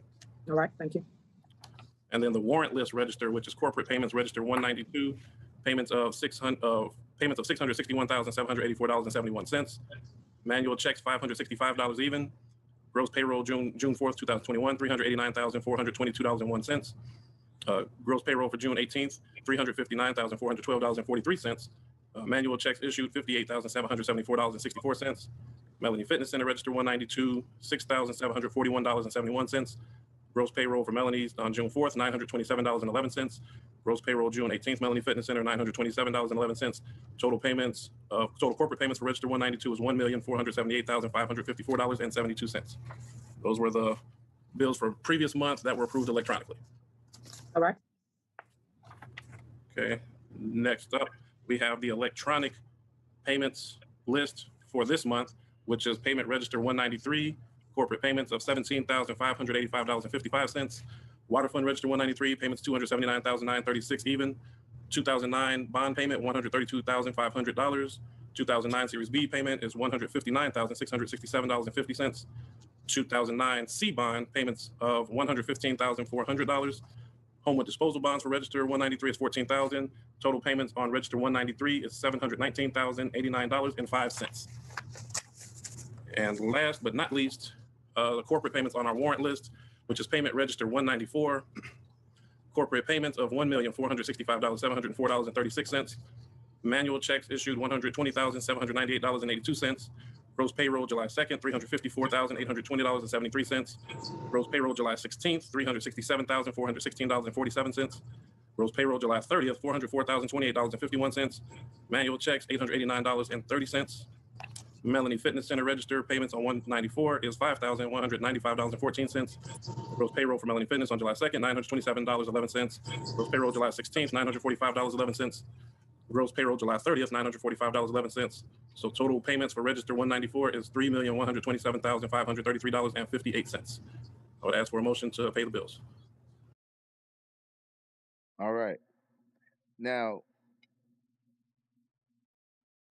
All right, thank you. And then the warrant list register, which is corporate payments register 192, payments of $661,784.71. Manual checks $565 even. Gross payroll June 4th, 2021, $389,422.01. Gross payroll for June 18th, $359,412.43. Manual checks issued, $58,774.64. Melanie Fitness Center register 192, $6,741.71. Gross payroll for Melanie's on June 4th, $927.11. Gross payroll June 18th, Melanie Fitness Center, $927.11. Total payments, total corporate payments for register 192 is $1,478,554.72. Those were the bills for previous months that were approved electronically. All right. Okay, next up, we have the electronic payments list for this month, which is payment register 193, corporate payments of $17,585.55. Water fund register 193, payments $279,936 even. 2009 bond payment, $132,500. 2009 Series B payment is $159,667.50. 2009 C bond payments of $115,400. Homewood disposal bonds for register 193 is $14,000. Total payments on register 193 is $719,089.05. And last but not least, the corporate payments on our warrant list, which is payment register 194. Corporate payments of $1,465,704.36. Manual checks issued $120,798.82. Gross payroll July 2nd, $354,820.73. Gross payroll July 16th, $367,416.47. Gross payroll July 30th, $404,028.51. Manual checks $889.30. Melanie Fitness Center register payments on 194 is $5,195.14. Gross payroll for Melanie Fitness on July 2nd, $927.11. Gross payroll July 16th, $945.11. Gross payroll July 30th, $945.11. So total payments for register 194 is $3,127,533.58. I would ask for a motion to pay the bills. All right. Now,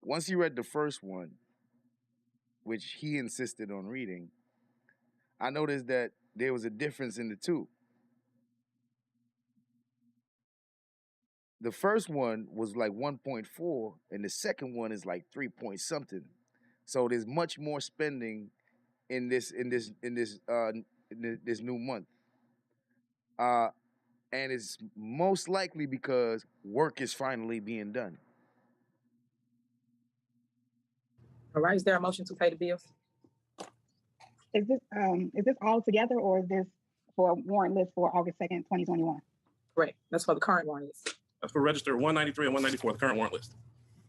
once you read the first one, which he insisted on reading, I noticed that there was a difference in the two. The first one was like 1.4, and the second one is like 3 point something. So there's much more spending in this new month. And it's most likely because work is finally being done. All right, is there a motion to pay the bills? Is this all together, or is this for a warrant list for August 2nd, 2021? Correct. That's for the current warrant list. That's for register 193 and 194, the current warrant list.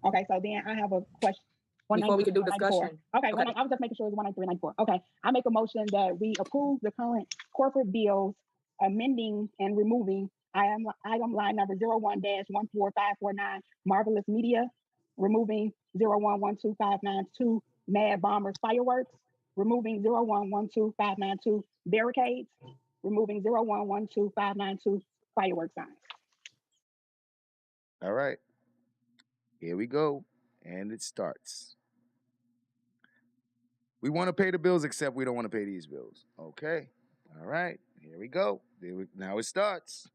Okay, so then I have a question. Before we can do discussion. Okay, well, I was just making sure it was 193 and 94. Okay, I make a motion that we approve the current corporate bills, amending and removing item line number 01-14549, Marvelous Media, removing 01125992, Mad Bombers Fireworks, removing 01125992, Barricades, removing 01125992, Fireworks signs. All right. Here we go. And it starts. We want to pay the bills, except we don't want to pay these bills. Okay. All right. Here we go. Now it starts.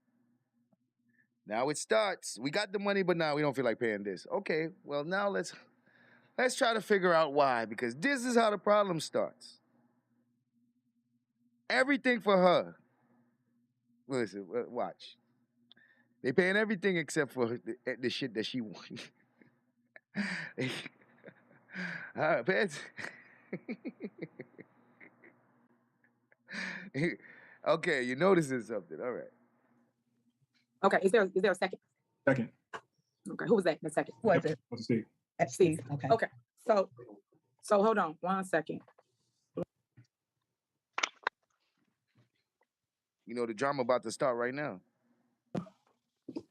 Now it starts. We got the money, but now we don't feel like paying this. Okay. Well, now let's try to figure out why, because this is how the problem starts. Everything for her. Listen, watch. They paying everything except for the shit that she wants. All right, pets. Okay, you're noticing something. All right. Okay, is there a second? Second. Okay, who was that? The second. Who was it? What's the Steve. Okay. Okay, so hold on 1 second. You know the drama about to start right now.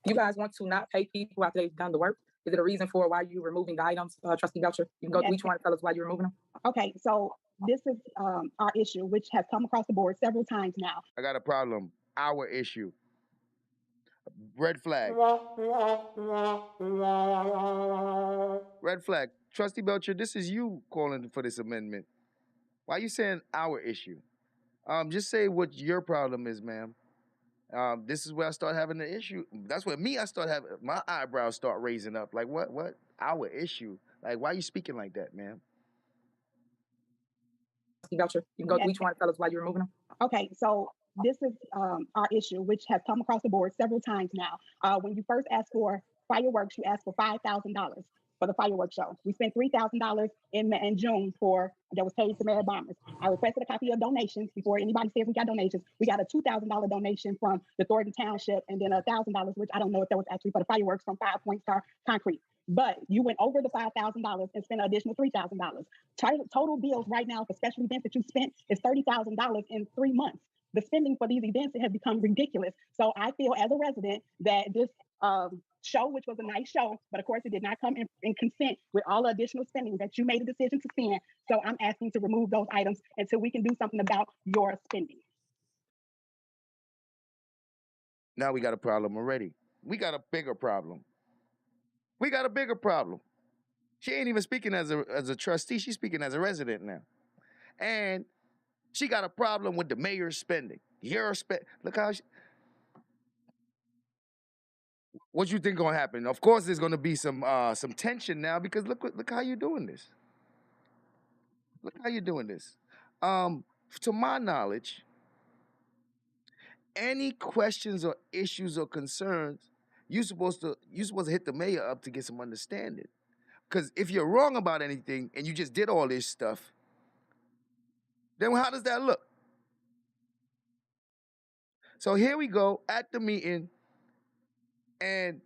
You guys want to not pay people after they've done the work? Is it a reason for why you're removing the items, Trustee Belcher? You can go through each one and tell us why you're removing them. Okay, so this is our issue, which has come across the board several times now. I got a problem. Our issue. Red flag. Red flag. Trustee Belcher, this is you calling for this amendment. Why are you saying our issue? Just say what your problem is, ma'am. This is where I start having the issue. That's where I start having, my eyebrows start raising up. Like, what? Our issue? Like, why are you speaking like that, ma'am? Trustee Belcher, you can go through each one and tell us why you're removing them. Okay, so this is our issue, which has come across the board several times now. When you first asked for fireworks, you asked for $5,000 for the fireworks show. We spent $3,000 in June that was paid to Mary Bombers. I requested a copy of donations before anybody says we got donations. We got a $2,000 donation from the Thornton Township, and then $1,000, which I don't know if that was actually for the fireworks, from 5 Point Star Concrete. But you went over the $5,000 and spent an additional $3,000. Total bills right now for special events that you spent is $30,000 in 3 months. The spending for these events has become ridiculous. So I feel as a resident that this show, which was a nice show, but of course it did not come in consent with all the additional spending that you made a decision to spend. So I'm asking to remove those items until we can do something about your spending. Now we got a problem already. We got a bigger problem. We got a bigger problem. She ain't even speaking as a trustee. She's speaking as a resident now. And she got a problem with the mayor's spending. Look how what you think gonna happen? Of course, there's gonna be some tension now because look how you're doing this. Look how you're doing this. To my knowledge, any questions or issues or concerns, you're supposed to hit the mayor up to get some understanding. Because if you're wrong about anything and you just did all this stuff, then how does that look? So here we go at the meeting, and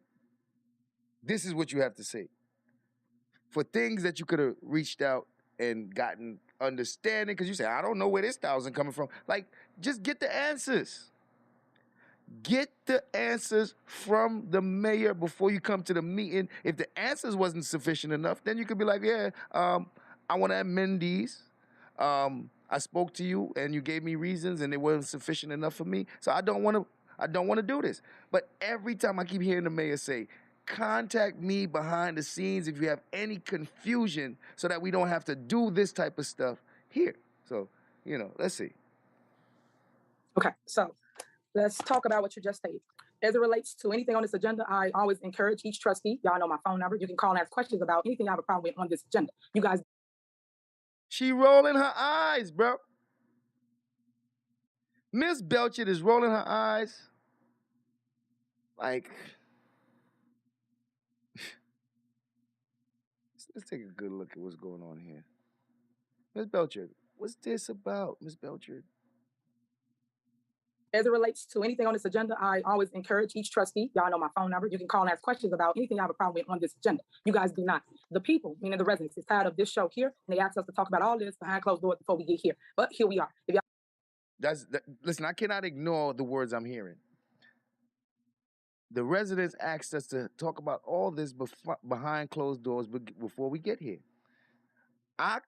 this is what you have to say. For things that you could have reached out and gotten understanding, because you say, I don't know where this $1,000 coming from. Like, just get the answers. Get the answers from the mayor before you come to the meeting. If the answers wasn't sufficient enough, then you could be like, yeah, I want to amend these. I spoke to you and you gave me reasons and it wasn't sufficient enough for me. So I don't want to do this. But every time I keep hearing the mayor say, contact me behind the scenes if you have any confusion so that we don't have to do this type of stuff here. So, let's see. Okay, so let's talk about what you just stated. As it relates to anything on this agenda, I always encourage each trustee, y'all know my phone number, you can call and ask questions about anything you have a problem with on this agenda. You guys. She rolling her eyes, bro. Miss Belcher is rolling her eyes. Like, let's take a good look at what's going on here. Miss Belcher, what's this about, Miss Belcher? As it relates to anything on this agenda, I always encourage each trustee, y'all know my phone number, you can call and ask questions about anything you have a problem with on this agenda. You guys do not. The people, meaning the residents, is tired of this show here, and they asked us to talk about all this behind closed doors before we get here. But here we are. Listen, I cannot ignore the words I'm hearing. The residents asked us to talk about all this behind closed doors before we get here. I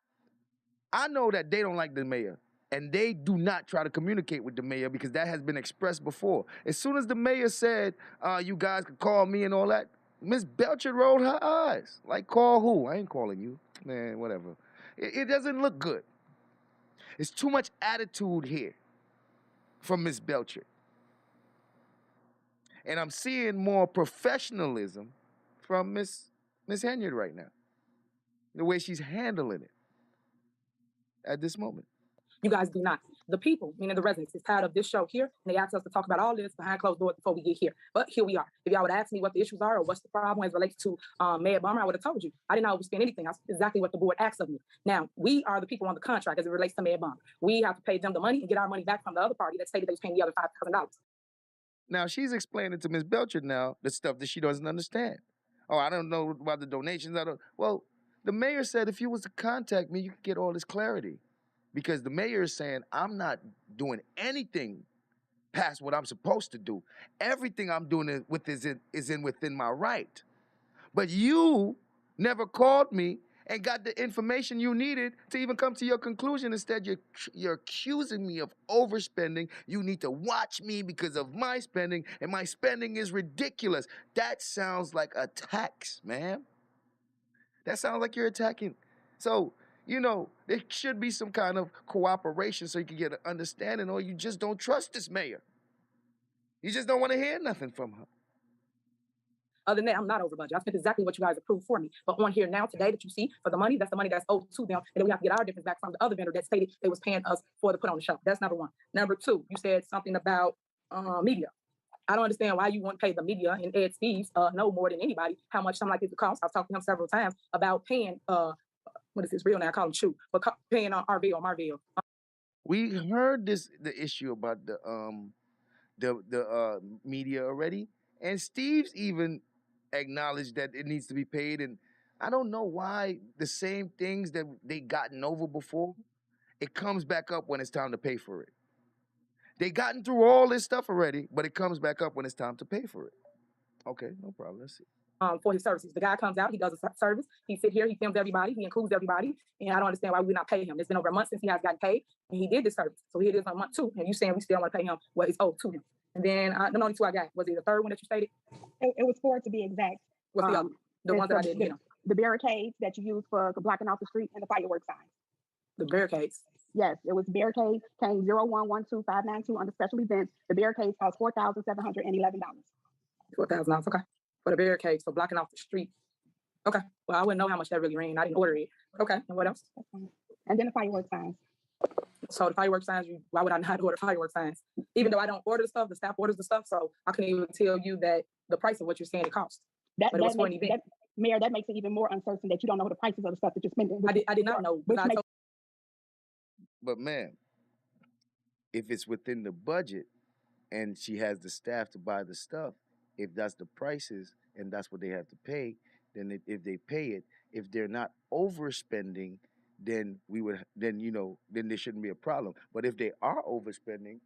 know that they don't like the mayor, and they do not try to communicate with the mayor because that has been expressed before. As soon as the mayor said, you guys could call me and all that, Miss Belcher rolled her eyes. Like, call who? I ain't calling you. Man, whatever. It doesn't look good. It's too much attitude here from Miss Belcher. And I'm seeing more professionalism from Miss Henyard right now. The way she's handling it at this moment. You guys do not. The people, meaning the residents, is tired of this show here, and they asked us to talk about all this behind closed doors before we get here. But here we are. If y'all would ask me what the issues are or what's the problem as it relates to Mayor Bomber, I would have told you. I did not overspend anything. That's exactly what the board asked of me. Now, we are the people on the contract as it relates to Mayor Bomber. We have to pay them the money and get our money back from the other party that stated they was paying the other $5,000. Now, she's explaining to Miss Belcher now the stuff that she doesn't understand. Oh, I don't know about the donations. Well, the mayor said if you was to contact me, you could get all this clarity. Because the mayor is saying, I'm not doing anything past what I'm supposed to do. Everything I'm doing is within my right. But you never called me and got the information you needed to even come to your conclusion. Instead, you're accusing me of overspending. You need to watch me because of my spending, and my spending is ridiculous. That sounds like a tax, ma'am. That sounds like you're attacking. So, there should be some kind of cooperation so you can get an understanding, or you just don't trust this mayor. You just don't want to hear nothing from her. Other than that, I'm not over budget. I spent exactly what you guys approved for me. But on here now today that you see for the money, that's the money that's owed to them. And then we have to get our difference back from the other vendor that stated they was paying us for the put on the show. That's number one. Number two, you said something about media. I don't understand why you wouldn't pay the media and Ed Steves know more than anybody how much something like this would cost. I've talked to him several times about paying what is his real name? I call him Chu, but paying on RV or Marville. We heard the issue about the media already, and Steve's even acknowledged that it needs to be paid. And I don't know why the same things that they gotten over before, it comes back up when it's time to pay for it. They gotten through all this stuff already, but it comes back up when it's time to pay for it. Okay, no problem. Let's see. For his services. The guy comes out, he does a service, he sit here, he films everybody, he includes everybody, and I don't understand why we're not paying him. It's been over a month since he has gotten paid, and he did this service. So here it is on month 2, and you saying we still want to pay him what is owed to him. And then the only 2 I got, was it the third one that you stated? It was 4 to be exact. What's the other? The ones that I didn't, the barricades that you use for blocking off the street and the fireworks signs. The barricades? Yes, it was barricades, came 0112592 under special events. The barricades cost $4,711. $4,000, okay. For the barricades, for blocking off the street. Okay, well, I wouldn't know how much that really ran. I didn't order it. Okay, and what else? And then the fireworks signs. So the fireworks signs, why would I not order fireworks signs? Even though I don't order the stuff, the staff orders the stuff, so I couldn't even tell you that the price of what you're saying it costs. But it was for an event. Mayor, that makes it even more uncertain that you don't know the prices of the stuff that you're spending. I did not know. But man, if it's within the budget and she has the staff to buy the stuff, if that's the prices and that's what they have to pay, then if they pay it, if they're not overspending, then then there shouldn't be a problem. But if they are overspending,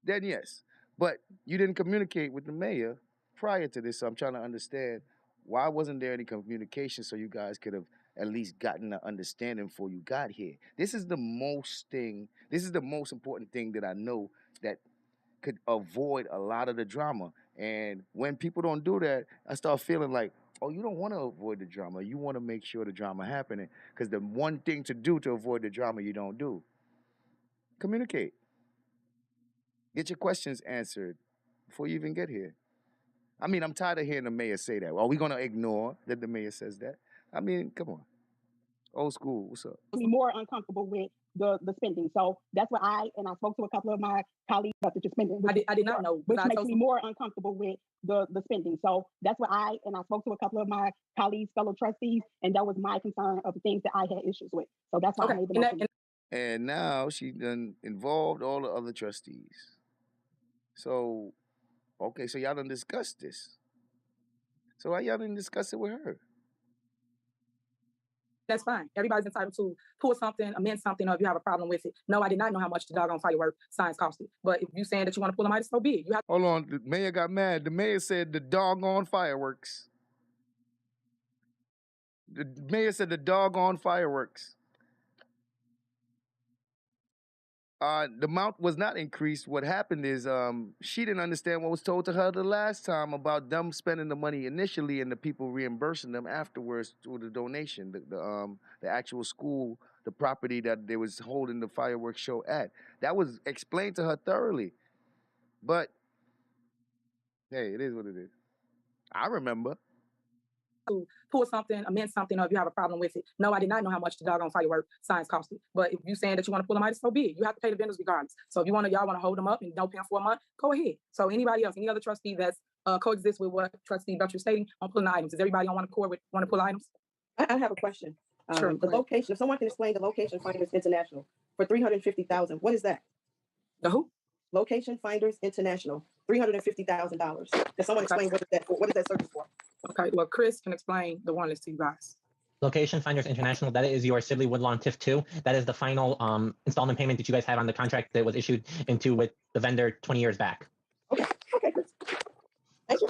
then yes. But you didn't communicate with the mayor prior to this, so I'm trying to understand why wasn't there any communication so you guys could have at least gotten an understanding before you got here. This is the most important thing that I know that could avoid a lot of the drama. And when people don't do that, I start feeling like, oh, you don't want to avoid the drama. You want to make sure the drama happening. Because the one thing to do to avoid the drama, you don't do. Communicate. Get your questions answered before you even get here. I mean, I'm tired of hearing the mayor say that. Are we going to ignore that the mayor says that? I mean, come on. Old school, what's up? Be more uncomfortable with the spending. So that's what I spoke to a couple of my colleagues about the spending. I did not know. Which makes me more uncomfortable with the spending. So that's what I spoke to a couple of my colleagues, fellow trustees, and that was my concern of the things that I had issues with. So that's why I made the motion. And now she done involved all the other trustees. So, okay, so y'all done discussed this. So why y'all didn't discuss it with her? That's fine. Everybody's entitled to pull something, amend something, or if you have a problem with it. No, I did not know how much the doggone firework signs costed. But if you're saying that you want to pull them out, so be it. You have. Hold on, the mayor got mad. The mayor said the doggone fireworks. The mayor said the doggone fireworks. The amount was not increased. What happened is she didn't understand what was told to her the last time about them spending the money initially and the people reimbursing them afterwards through the donation, the actual school, the property that they was holding the fireworks show at. That was explained to her thoroughly. But, hey, it is what it is. I remember. To pull something, amend something, or if you have a problem with it. No, I did not know how much the doggone firework signs costed. But if you're saying that you want to pull them out, so be it. You have to pay the vendors regardless. So if y'all want to hold them up and don't pay them for a month, go ahead. So anybody else, any other trustee that's coexist with what Trustee Belcher is stating on pulling the items? Does everybody on want to pull items? I have a question. Sure. The location, if someone can explain the Location Finders International for $350,000, what is that? The who? Location Finders International, $350,000. Can someone explain what is that for? What is that service for? Okay, well, Chris can explain the one list to you guys. Location Finders International, that is your Sibley Woodlawn TIF 2. That is the final installment payment that you guys have on the contract that was issued into with the vendor 20 years back. Okay, Chris. Thank you.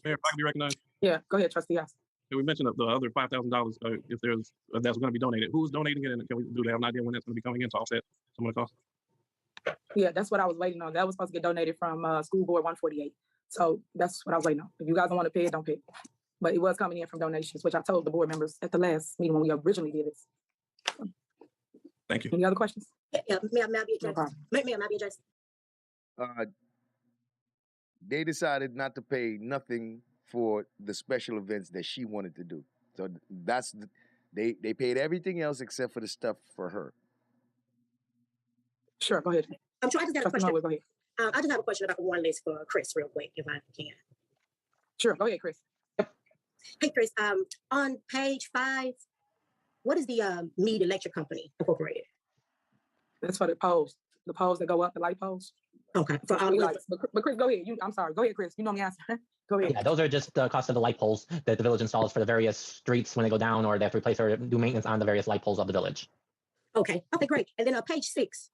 Mayor, if I can be recognized. Yeah, go ahead, Trustee. Yes. We mentioned the other $5,000 if that's going to be donated. Who's donating it, and can we do they have an idea when that's going to be coming in to offset some of the costs? Yeah, that's what I was waiting on. That was supposed to get donated from School Board 148. So that's what I was waiting on. If you guys don't want to pay it, don't pay it. But it was coming in from donations, which I told the board members at the last meeting when we originally did this. Thank you. Any other questions? Yeah, may I be addressed? No problem. May I be addressed? they decided not to pay nothing for the special events that she wanted to do. So they paid everything else except for the stuff for her. Sure, go ahead. I'm sure I just got a Trustee question. Norwood, go ahead. I just have a question about the one list for Chris real quick, if I can. Sure, go ahead, Chris. Hey, Chris, on page 5, what is the Mead Electric Company Incorporated? That's for the poles that go up, the light poles. Okay, for all the lights. But Chris, go ahead. I'm sorry. Go ahead, Chris. You know me answer. Go ahead. Yeah, those are just the cost of the light poles that the village installs for the various streets when they go down, or they have to replace or do maintenance on the various light poles of the village. Okay, great. And then page 6,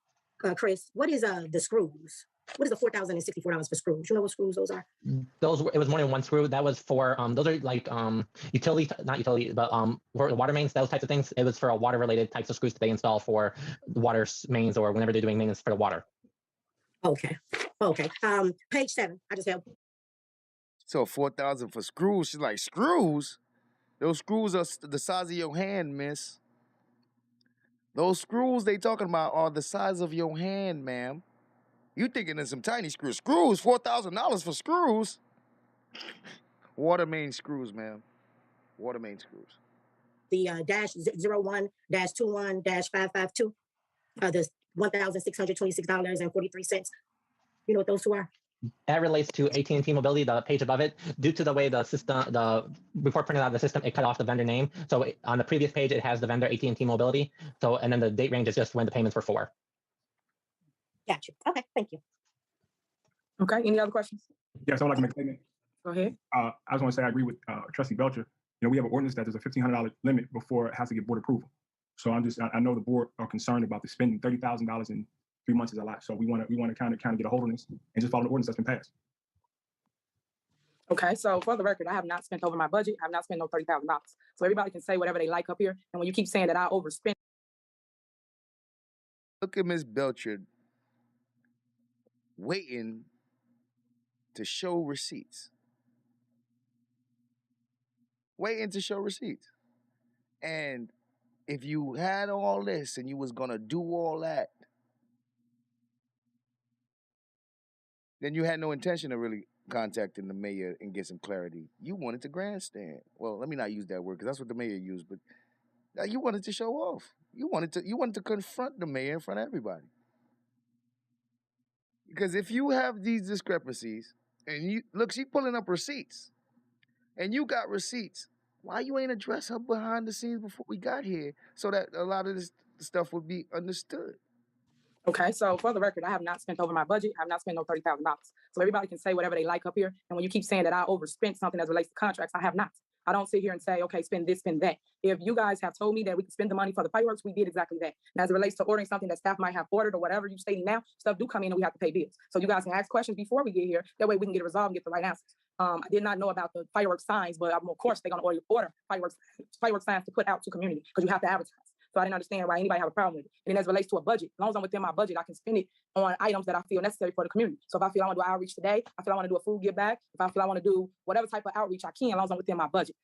Chris, what is the screws? What is the $4,064 for screws? You know what screws those are? It was more than one screw. That was for those are like utility, not utility, but for water mains, those types of things. It was for a water related types of screws that they install for water mains or whenever they're doing maintenance for the water. Okay. Page 7. I just have. So 4,000 for screws. She's like, screws? Those screws are the size of your hand, miss. Those screws they talking about are the size of your hand, ma'am. You thinking of some tiny screws. Screws, $4,000 for screws. Water main screws, ma'am. Water main screws. The -01-21-552, the $1,626.43. You know what those two are? That relates to AT&T Mobility, the page above it. Due to the way the system, the report printed out of the system, it cut off the vendor name. So on the previous page, it has the vendor AT&T Mobility. So, and then the date range is just when the payments were for. Gotcha. Okay, thank you. Okay, any other questions? Yes, I would like to make a statement. Go ahead. I just want to say I agree with Trustee Belcher. You know, we have an ordinance that there's a $1,500 limit before it has to get board approval. So I know the board are concerned about the spending $30,000 in 3 months is a lot. So we want to kind of get a hold of this and just follow the ordinance that's been passed. Okay, so for the record, I have not spent over my budget. I have not spent no $30,000. So everybody can say whatever they like up here. And when you keep saying that I overspent. Look at Ms. Belcher waiting to show receipts. Waiting to show receipts. And if you had all this and you was gonna do all that, then you had no intention of really contacting the mayor and get some clarity. You wanted to grandstand. Well, let me not use that word because that's what the mayor used, but you wanted to show off. You wanted to confront the mayor in front of everybody. Because if you have these discrepancies, and you look, she's pulling up receipts, and you got receipts, why you ain't address her behind the scenes before we got here so that a lot of this stuff would be understood? Okay, so for the record, I have not spent over my budget. I have not spent no $30,000. So everybody can say whatever they like up here. And when you keep saying that I overspent something as relates to contracts, I have not. I don't sit here and say, okay, spend this, spend that. If you guys have told me that we can spend the money for the fireworks, we did exactly that. And as it relates to ordering something that staff might have ordered or whatever you're stating now, stuff do come in and we have to pay bills. So you guys can ask questions before we get here. That way we can get it resolved and get the right answers. I did not know about the fireworks signs, but of course they're going to order fireworks signs to put out to community because you have to advertise. So I didn't understand why anybody have a problem with it. And then as it relates to a budget, as long as I'm within my budget, I can spend it on items that I feel necessary for the community. So if I feel I want to do outreach today, I feel I want to do a food give back, if I feel I want to do whatever type of outreach I can, as long as I'm within my budget.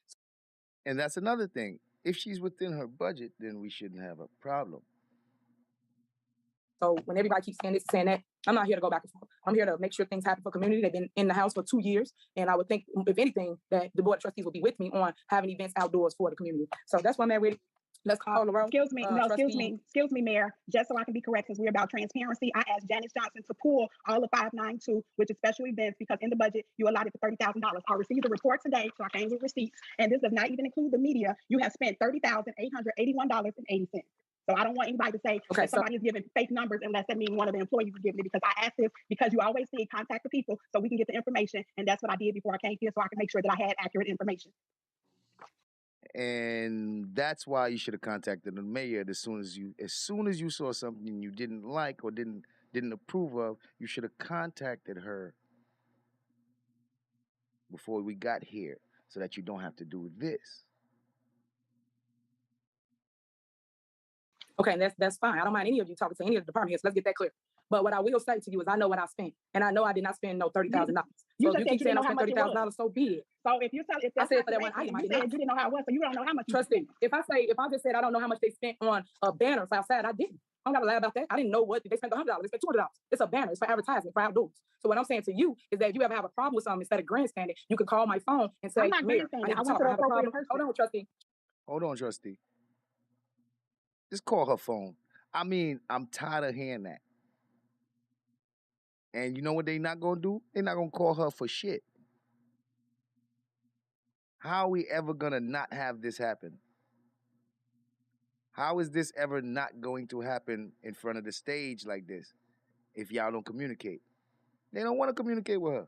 And that's another thing. If she's within her budget, then we shouldn't have a problem. So when everybody keeps saying this, saying that, I'm not here to go back and forth. I'm here to make sure things happen for community. They've been in the house for 2 years. And I would think, if anything, that the Board of Trustees will be with me on having events outdoors for the community. So that's why I'm at with it. Let's call the roll. Excuse me, Mayor. Just so I can be correct, since we're about transparency, I asked Janice Johnson to pull all of 592, which is special events, because in the budget you allotted for $30,000. I received the report today, so I came with receipts, and this does not even include the media. You have spent $30,881.80. So I don't want anybody to say that somebody is giving fake numbers unless that means one of the employees is giving it, because I asked this because you always say contact the people so we can get the information, and that's what I did before I came here, so I can make sure that I had accurate information. And that's why you should have contacted the mayor as soon as you saw something you didn't like or didn't approve of. You should have contacted her before we got here, so that you don't have to do this. Okay, and that's fine. I don't mind any of you talking to any of the department heads. Let's get that clear. But what I will say to you is I know what I spent, and I know I did not spend no $30,000. You So if just you said keep you saying didn't I know how spent much it $30,000, was. so be it. So if if I that's said not for that one correct, item, I you did said not. you didn't know how it was, so you don't know how much. Trustee, if I just said I don't know how much they spent on banners outside, I didn't. I don't gotta lie about that. I didn't know what they spent $100. They spent $200. It's a banner. It's for advertising for outdoors. So what I'm saying to you is that if you ever have a problem with something, instead of grandstanding, you can call my phone and say, I'm not Mayor, grandstanding. I need I to went talk. to I the have a appropriate problem. person. Hold on, trustee. Hold on, trustee. Just call her phone. I mean, I'm tired of hearing that. And you know what they not gonna do? They're not gonna call her for shit. How are we ever gonna not have this happen? How is this ever not going to happen in front of the stage like this if y'all don't communicate? They don't want to communicate with her.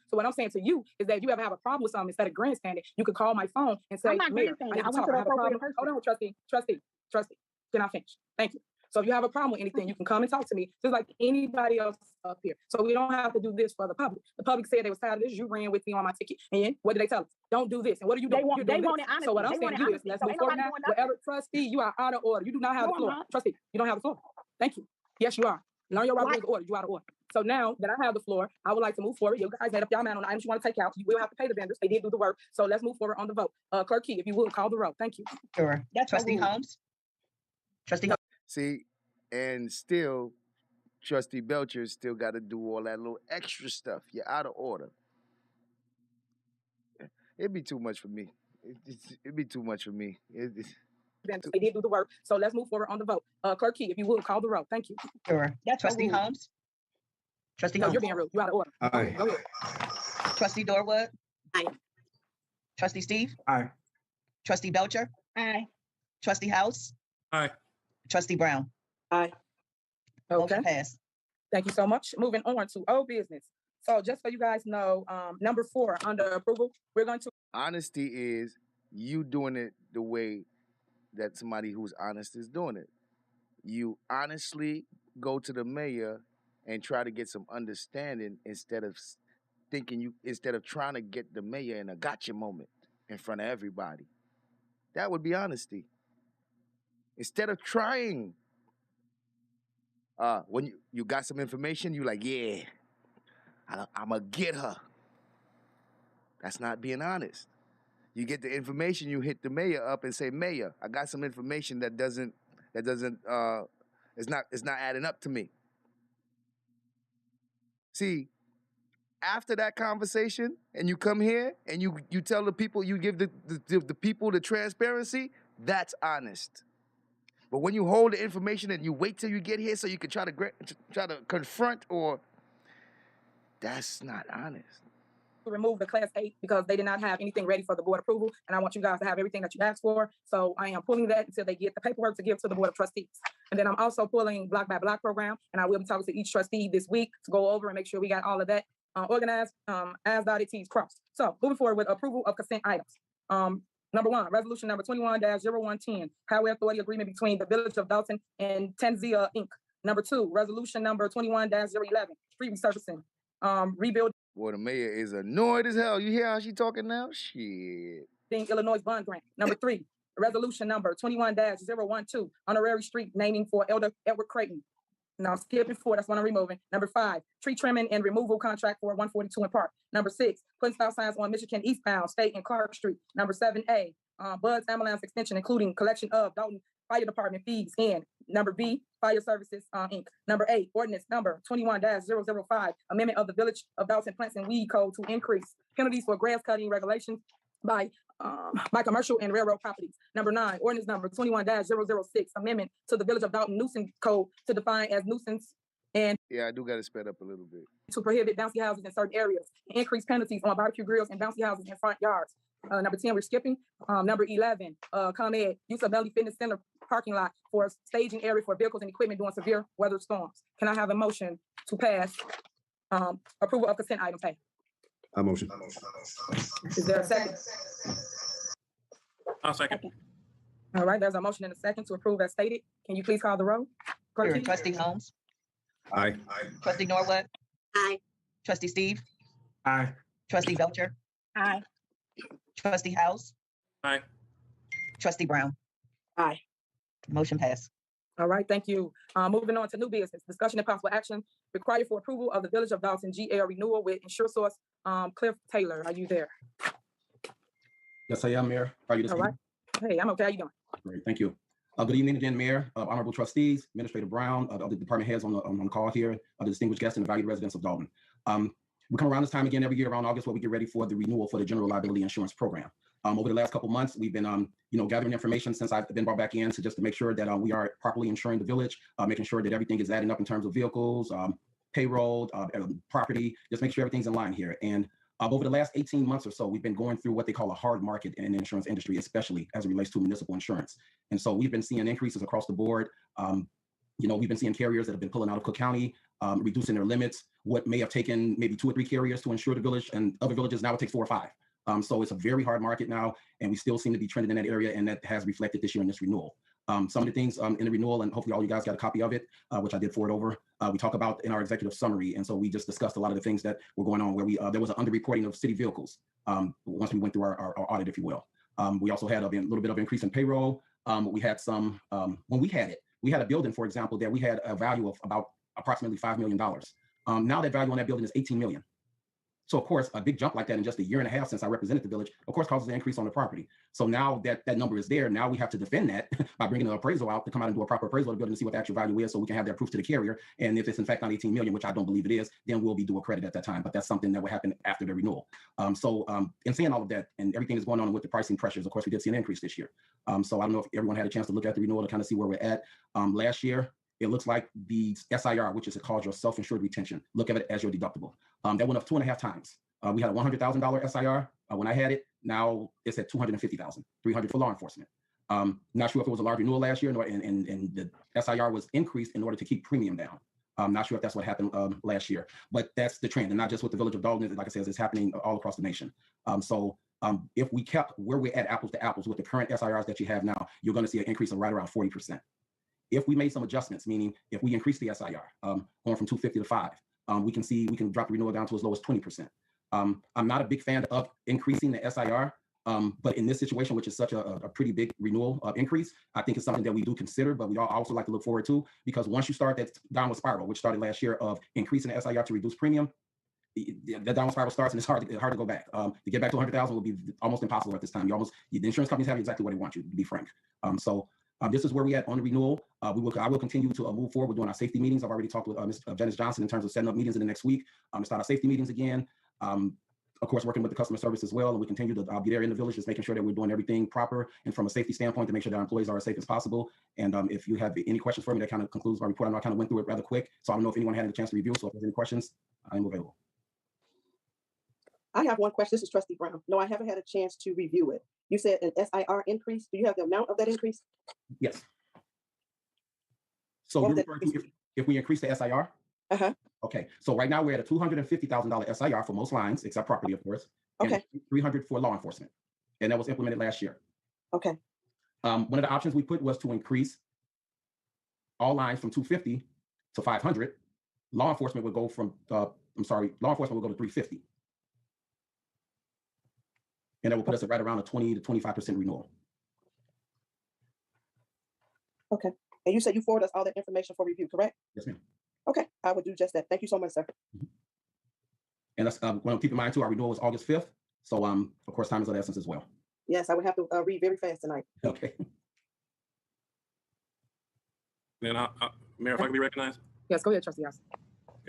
So what I'm saying to you is that if you ever have a problem with something, instead of grandstanding, you could call my phone and say, I'm not Mayor, grandstanding. I need I to went talk. to I the have a appropriate problem. person. Hold on, trustee. Can I finish? Thank you. So if you have a problem with anything, you can come and talk to me, just like anybody else up here. So we don't have to do this for the public. The public said they was tired of this. You ran with me on my ticket. And what did they tell us? Don't do this. And what are you doing? You're doing They wanted this. honesty. So what I'm They saying wanted to you is honesty. let's So move ain't forward nobody now. doing nothing. Whatever, trustee, you are out of order. You do not have No, the floor. I'm not. Trustee, you don't have the floor. Thank you. Yes, you are. Learn your right rules of order. You out of order. So now that I have the floor, I would like to move forward. You guys made up your mind on the items you want to take out. You will have to pay the vendors. They did do the work. So let's move forward on the vote. Clerk Key, if you will, call the roll. Thank you. Sure. That's Trustee overruled. Holmes? Trustee Holmes? See, and still, Trustee Belcher still got to do all that little extra stuff. You're out of order. It'd be too much for me. It'd be too much for me. They did do the work. So let's move forward on the vote. Clerk Key, if you will, call the roll. Thank you. Sure. That's Trustee overruled. Holmes? Trustee No, Holmes? you're being rude. You're out of order. Aye. Go ahead. Trustee Dorwood? Aye. Trustee Steve? Aye. Trustee Belcher? Aye. Trustee House? Aye. Trustee Brown? Aye. Okay. Motion passed. Thank you so much. Moving on to old business. So just so you guys know, number 4 under approval, we're going to. Honesty is you doing it the way that somebody who's honest is doing it. You honestly go to the mayor and try to get some understanding instead of trying to get the mayor in a gotcha moment in front of everybody. That would be honesty. Instead of trying, when you got some information, you like, yeah, I'm gonna get her. That's not being honest. You get the information, you hit the mayor up and say, Mayor, I got some information that it's not adding up to me. See, after that conversation, and you come here and you tell the people, you give the people the transparency, that's honest. But when you hold the information and you wait till you get here so you can try to confront, or that's not honest. Remove the class 8 because they did not have anything ready for the board approval, and I want you guys to have everything that you asked for. So I am pulling that until they get the paperwork to give to the board of trustees. And then I'm also pulling block by block program, and I will be talking to each trustee this week to go over and make sure we got all of that organized, as dotted, T's crossed. So moving forward with approval of consent items. Number 1, resolution number 21-0110, Highway Authority Agreement between the Village of Dolton and Tanzia Inc. Number 2, resolution number 21-011, street resurfacing, rebuild. Boy, the mayor is annoyed as hell. You hear how she talking now? Shit. Illinois bond grant. Number 3, resolution number 21-012, honorary street naming for Elder Edward Creighton. Now skipping 4, that's one I'm removing. Number 5, tree trimming and removal contract for 142 in Park. Number 6, putting stop signs on Michigan eastbound, State and Clark Street. Number 7A, Bud's ambulance extension, including collection of Dolton Fire Department fees. And number B, Fire Services Inc. Number 8, ordinance number 21-005, amendment of the Village of Dolton Plants and Weed Code to increase penalties for grass cutting regulations by commercial and railroad properties. Number 9, ordinance number 21-006, amendment to the Village of Dolton nuisance code to define as nuisance and Yeah, I do got to sped up a little bit. to prohibit bouncy houses in certain areas, increase penalties on barbecue grills and bouncy houses in front yards. Number 10, we're skipping. Number 11, ComEd, use of Melody Fitness Center parking lot for staging area for vehicles and equipment during severe weather storms. Can I have a motion to pass approval of consent items A? I motion. Is there a second? I'll second. All right, there's a motion and a second to approve as stated. Can you please call the roll? Clerk Sure. Key? Trustee Holmes? Aye. Trustee Norwood? Aye. Trustee Steve? Aye. Trustee Belcher? Aye. Trustee House? Aye. Trustee Brown? Aye. Motion passed. All right, thank you. Moving on to new business, discussion and possible action required for approval of the Village of Dolton GL renewal with InsureSource. Cliff Taylor, are you there? Yes, I am, Mayor. How are you this All right. evening? Hey, I'm okay. How you doing? Great, thank you. Good evening again, Mayor, honorable trustees, Administrator Brown, other department heads on the call here, the distinguished guests and the valued residents of Dolton. We come around this time again every year around August where we get ready for the renewal for the general liability insurance program. Over the last couple of months, we've been gathering information since I've been brought back in to just to make sure that we are properly insuring the village, making sure that everything is adding up in terms of vehicles, payroll, property, just make sure everything's in line here. And over the last 18 months or so, we've been going through what they call a hard market in the insurance industry, especially as it relates to municipal insurance. And so we've been seeing increases across the board. We've been seeing carriers that have been pulling out of Cook County, reducing their limits. What may have taken maybe 2 or 3 carriers to insure the village and other villages, now it takes 4 or 5. So it's a very hard market now, and we still seem to be trending in that area, and that has reflected this year in this renewal. Some of the things in the renewal, and hopefully all you guys got a copy of it, which I did forward over, we talk about in our executive summary. And so we just discussed a lot of the things that were going on where there was an underreporting of city vehicles once we went through our audit, if you will. We also had a little bit of increase in payroll. We had some, when we had it, we had a building, for example, that we had a value of about approximately $5 million. Now that value on that building is $18 million. So of course, a big jump like that in just a year and a half since I represented the village, of course, causes an increase on the property. So now that number is there, now we have to defend that by bringing an appraisal out to come out and do a proper appraisal of the building to see what the actual value is, so we can have that proof to the carrier. And if it's in fact not 18 million, which I don't believe it is, then we'll be due a credit at that time. But that's something that will happen after the renewal. In saying all of that and everything is going on with the pricing pressures, of course, we did see an increase this year. So I don't know if everyone had a chance to look at the renewal to kind of see where we're at. Last year, it looks like the SIR, which is called your self-insured retention, look at it as your deductible. That went up 2.5 times. We had a $100,000 SIR when I had it. Now it's at $250,000, $300 for law enforcement. Not sure if it was a large renewal last year and the SIR was increased in order to keep premium down. I'm not sure if that's what happened last year, but that's the trend, and not just with the village of Dolton. Like I said, it's happening all across the nation. If we kept where we're at apples to apples with the current SIRs that you have now, you're going to see an increase of right around 40%. If we made some adjustments, meaning if we increase the SIR, going from 250 to 5, we can drop the renewal down to as low as 20%. I'm not a big fan of increasing the SIR, but in this situation, which is such a pretty big renewal increase, I think it's something that we do consider, but we also like to look forward to, because once you start that downward spiral, which started last year of increasing the SIR to reduce premium, the downward spiral starts and it's hard to go back. To get back to 100,000 will be almost impossible at this time. The insurance companies have exactly what they want you, to be frank. This is where we at on the renewal. I will continue to move forward. We're doing our safety meetings. I've already talked with Ms. Janice Johnson in terms of setting up meetings in the next week to start our safety meetings again. Of course, working with the customer service as well, and we continue to be there in the village, just making sure that we're doing everything proper and from a safety standpoint to make sure that our employees are as safe as possible. And if you have any questions for me, that kind of concludes my report. I know I kind of went through it rather quick, so I don't know if anyone had a chance to review. So if there's any questions, I'm available. I have one question. This is Trustee Brown. No, I haven't had a chance to review it. You said an SIR increase. Do you have the amount of that increase? Yes. So you're referring to if we increase the SIR? Okay, so right now we're at a $250,000 SIR for most lines, except property, of course. Okay. And $300 for law enforcement, and that was implemented last year. Okay. One of the options we put was to increase all lines from 250 to 500. Law enforcement would go from, law enforcement would go to 350. And that would put us at right around a 20 to 25% renewal. Okay. And you said you forwarded us all that information for review, correct? Yes, ma'am. Okay, I will do just that. Thank you so much, sir. And let's keep in mind too, our renewal is August 5th. So of course, time is of the essence as well. Yes, I would have to read very fast tonight. Okay. Then, Mayor, if I could be recognized? Yes, go ahead, Trustee House.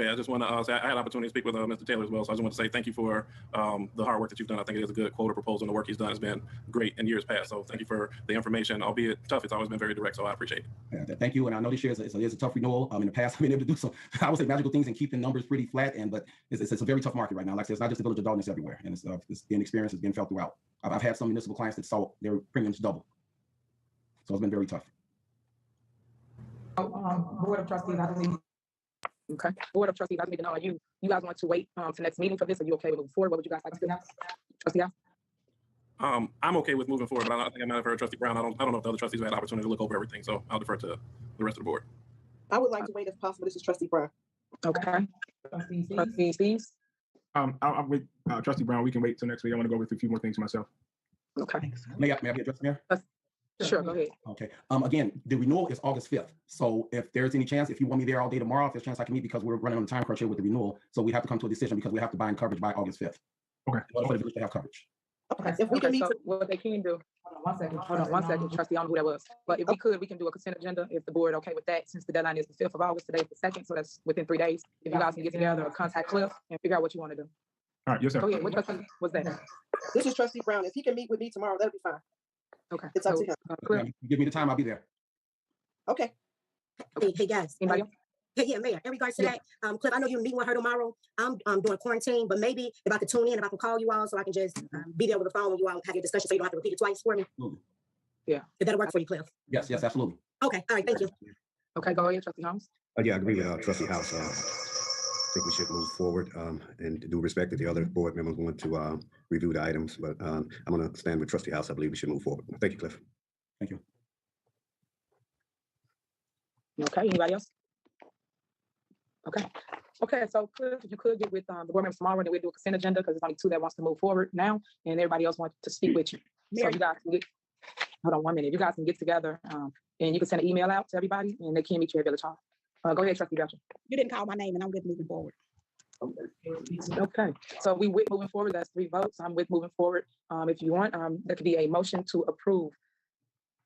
Okay, I just want to say I had an opportunity to speak with Mr. Taylor as well, so I just want to say thank you for the hard work that you've done. I think it is a good quota proposal, and the work he's done has been great in years past. So thank you for the information, albeit tough. It's always been very direct, so I appreciate it. Yeah, thank you, and I know this year is a tough renewal. In the past, I've been able to do some, I would say, magical things and keep the numbers pretty flat. But it's a very tough market right now. Like I said, it's not just the village of Dolton, it's everywhere, and it's being experienced, it's being felt throughout. I've had some municipal clients that saw their premiums double, so it's been very tough. Board of Trustees, I believe. Okay. Board of Trustees, I need to know, you guys want to wait to next meeting for this? Are you okay with moving forward? What would you guys like to do? Trustee House? I'm okay with moving forward, but I think I might have heard Trustee Brown. I don't know if the other trustees have had an opportunity to look over everything, so I'll defer to the rest of the board. I would like to wait if possible. This is Trustee Brown. Okay. Trustee Steve? I'm with Trustee Brown. We can wait till next week. I want to go over a few more things myself. Okay. May I be addressed, Mayor? Sure, go ahead. Okay. Again, the renewal is August 5th. So if there's any chance, if you want me there all day tomorrow, if there's a chance I can meet, because we're running on a time crunch here with the renewal. So we have to come to a decision because we have to buy in coverage by August 5th. Okay. In order for the village to have coverage. Okay, if we can meet, so what they can do, hold on one second, trustee, I don't know who that was. But if we could, we can do a consent agenda, if the board okay with that, since the deadline is the 5th of August, today's the 2nd, so that's within 3 days. If you guys can get together or contact Cliff and figure out what you want to do. All right, yes, sir. Go ahead, what trustee was that? This is trustee Brown. If he can meet with me tomorrow, that'll be fine. Okay. It's up to him. Cliff? Give me the time, I'll be there. Okay. Hey guys. Anybody else? Hey, yeah, Mayor, in regards to that, Cliff, I know you're meeting with her tomorrow. I'm doing quarantine, but maybe if I could tune in, if I can call you all so I can just be there over the phone when you all have your discussion so you don't have to repeat it twice for me. Absolutely. Yeah. If that'll work for you, Cliff. Yes, absolutely. Okay, all right, thank you. Okay, go ahead, trustee Holmes. Yeah, I agree with Trustee House. I think we should move forward and due respect that the other board members want to review the items, but I'm going to stand with Trustee House. I believe we should move forward. Thank you, Cliff. Thank you. Okay, anybody else? Okay. Okay, so Cliff, if you could get with the board members tomorrow, then we'll do a consent agenda because there's only 2 that wants to move forward now, and everybody else wants to speak with you. So you guys can get, hold on 1 minute. You guys can get together and you can send an email out to everybody and they can meet you at Village Hall. Go ahead, trustee Belcher. You didn't call my name and I'm with moving forward. Okay, so we with moving forward, that's 3 votes. I'm with moving forward. If you want, there could be a motion to approve.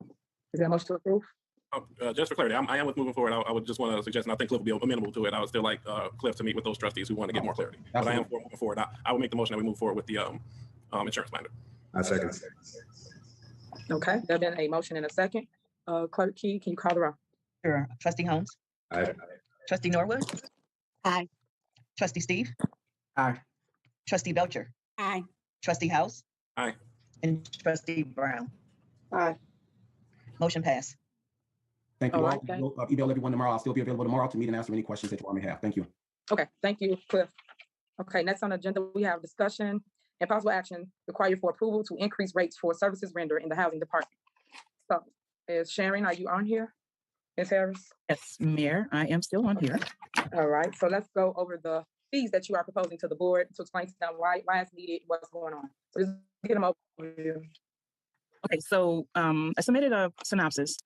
Is there a motion to approve? Just for clarity, I am with moving forward. I would just want to suggest, and I think Cliff will be amenable to it. I would still like Cliff to meet with those trustees who want to get more clarity. But I am for moving forward. I will make the motion that we move forward with the insurance binder. I second. Okay, there's been a motion and a second. Clerk Key, can you call the roll? Sure. Trustee Holmes. Aye. Trustee Norwood. Aye. Trustee Steve. Aye. Trustee Belcher. Aye. Trustee House. Aye. And Trustee Brown. Aye. Motion passed. Thank you All all. right, I'll email everyone tomorrow. I'll still be available tomorrow to meet and answer any questions that you all may have. Thank you. Okay, thank you, Cliff. Okay, next on the agenda, we have discussion and possible action required for approval to increase rates for services rendered in the housing department. So, is Sharon, are you on here? Ms. Harris? Yes, Mayor, I am still on here. All right, so let's go over the fees that you are proposing to the board to explain to them why it's needed, what's going on. So just get them overview. Okay, so I submitted a synopsis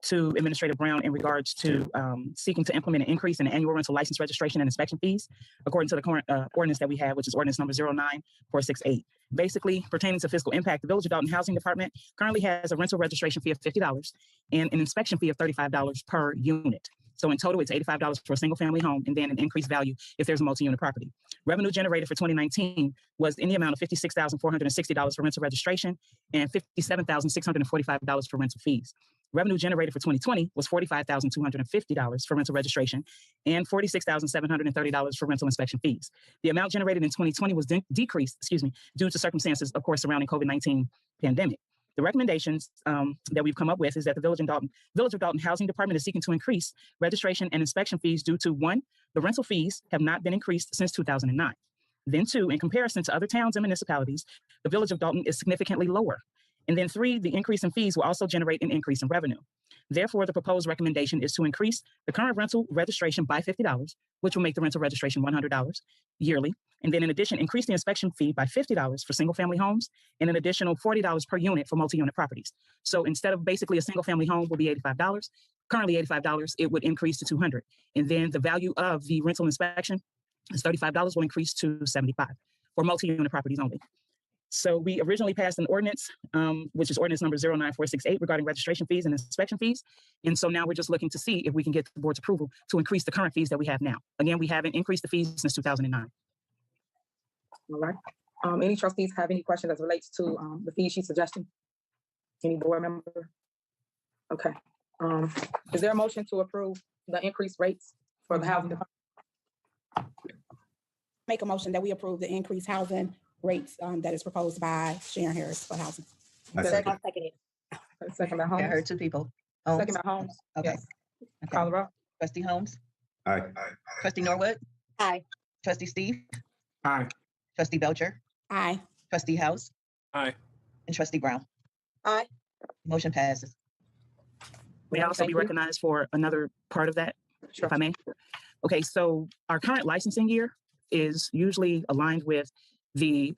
to Administrator Brown in regards to seeking to implement an increase in the annual rental license registration and inspection fees, according to the current ordinance that we have, which is ordinance number 09468. Basically, pertaining to fiscal impact, the Village of Dolton Housing Department currently has a rental registration fee of $50 and an inspection fee of $35 per unit. So in total, it's $85 for a single family home and then an increased value if there's a multi-unit property. Revenue generated for 2019 was in the amount of $56,460 for rental registration and $57,645 for rental fees. Revenue generated for 2020 was $45,250 for rental registration and $46,730 for rental inspection fees. The amount generated in 2020 was decreased, due to circumstances, of course, surrounding COVID-19 pandemic. The recommendations that we've come up with is that the Village of Dolton Housing Department is seeking to increase registration and inspection fees due to 1, the rental fees have not been increased since 2009. Then 2, in comparison to other towns and municipalities, the Village of Dolton is significantly lower. And then 3, the increase in fees will also generate an increase in revenue. Therefore, the proposed recommendation is to increase the current rental registration by $50, which will make the rental registration $100 yearly. And then in addition, increase the inspection fee by $50 for single family homes and an additional $40 per unit for multi-unit properties. So instead of basically a single family home will be $85, currently $85, it would increase to $200. And then the value of the rental inspection is $35 will increase to $75 for multi-unit properties only. So we originally passed an ordinance, which is ordinance number 09468 regarding registration fees and inspection fees. And so now we're just looking to see if we can get the board's approval to increase the current fees that we have now. Again, we haven't increased the fees since 2009. All right. Any trustees have any questions as relates to the fee she's suggesting? Any board member? Okay. Is there a motion to approve the increased rates for the housing department? Make a motion that we approve the increased housing rates that is proposed by Sharon Harris for housing. Second it. Second by Holmes. I heard 2 people. Second by Holmes. Okay. Yes. Call the roll. Trustee Holmes. Aye. Trustee Norwood. Aye. Trustee Steve. Aye. Trustee Belcher. Aye. Trustee House. Aye. And Trustee Brown. Aye. Motion passes. May I also be recognized for another part of that, if I may? Okay, so our current licensing year is usually aligned with the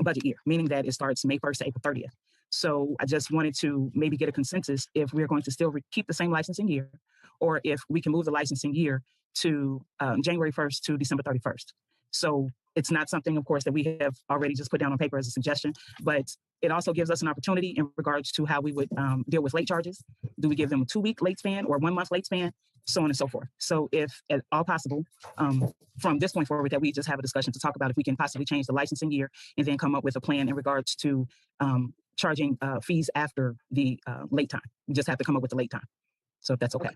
budget year, meaning that it starts May 1st to April 30th. So I just wanted to maybe get a consensus if we're going to still keep the same licensing year, or if we can move the licensing year to January 1st to December 31st. So it's not something, of course, that we have already just put down on paper as a suggestion, but it also gives us an opportunity in regards to how we would deal with late charges. Do we give them a 2-week late span or 1 month late span? So on and so forth. So if at all possible, from this point forward, that we just have a discussion to talk about if we can possibly change the licensing year and then come up with a plan in regards to charging fees after the late time. We just have to come up with the late time. So if that's okay.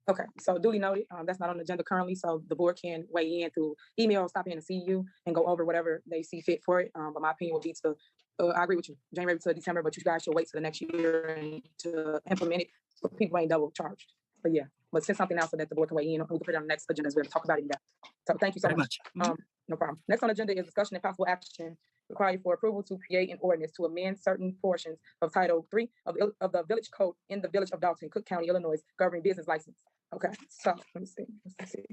Okay, so duly noted. That's not on the agenda currently, so the board can weigh in through email, stop in and see you, and go over whatever they see fit for it. But my opinion would be to, I agree with you, January to December, but you guys should wait till the next year and to implement it so people ain't double charged. But yeah, but send something else so that the board can weigh in. We can put it on the next agenda as well to talk about it. So thank you so much. No problem. Next on the agenda is discussion and possible action required for approval to create an ordinance to amend certain portions of Title III of the Village Code in the Village of Dolton, Cook County, Illinois, governing business license. Okay, so let me see.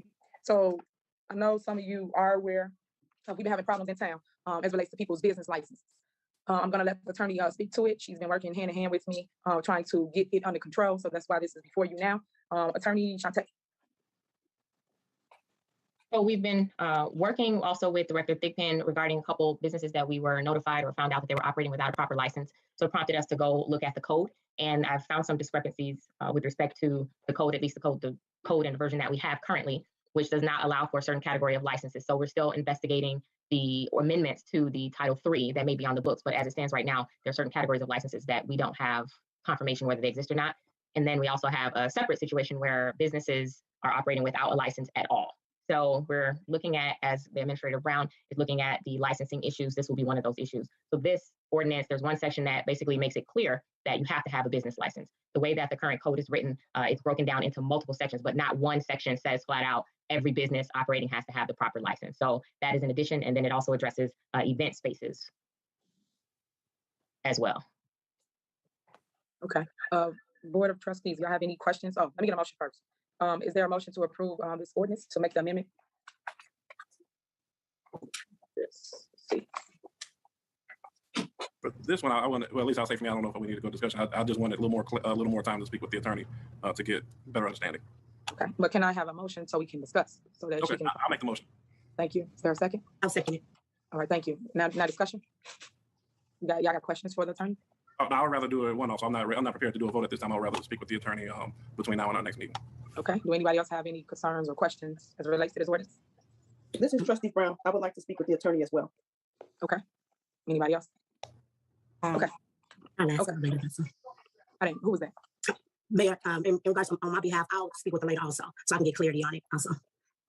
So I know some of you are aware we've been having problems in town as relates to people's business licenses. I'm going to let the attorney speak to it. She's been working hand in hand with me, trying to get it under control. So that's why this is before you now. Attorney Shantae. So we've been working also with Director Thigpen regarding a couple businesses that we were notified or found out that they were operating without a proper license. So it prompted us to go look at the code. And I've found some discrepancies with respect to the code, at least the code and the version that we have currently, which does not allow for a certain category of licenses. So we're still investigating the amendments to the Title III that may be on the books. But as it stands right now, there are certain categories of licenses that we don't have confirmation whether they exist or not. And then we also have a separate situation where businesses are operating without a license at all. So we're looking at, as the Administrator Brown is looking at the licensing issues, this will be one of those issues. So this ordinance, there's one section that basically makes it clear that you have to have a business license. The way that the current code is written, it's broken down into multiple sections, but not one section says flat out, every business operating has to have the proper license. So that is an addition. And then it also addresses event spaces as well. Okay. Board of Trustees, y'all have any questions? Oh, let me get a motion first. Is there a motion to approve this ordinance to make the amendment? Let's see. For this one, I want to, well, at least I'll say for me, I don't know if we need to go discussion. I just wanted a little more time to speak with the attorney to get better understanding. Okay, but can I have a motion so we can discuss? So that okay, she can... I'll make the motion. Thank you. Is there a second? I'll second it. All right, thank you. Now discussion. Y'all got questions for the attorney? No, I'd rather do it one-off. So I'm not prepared to do a vote at this time. I'd rather speak with the attorney between now and our next meeting. Okay. Do anybody else have any concerns or questions as it relates to this ordinance? This is Trustee Brown. I would like to speak with the attorney as well. Okay. Anybody else? Okay. Okay. I didn't. Who was that? Mayor, in regards on my behalf, I'll speak with her later also, so I can get clarity on it also.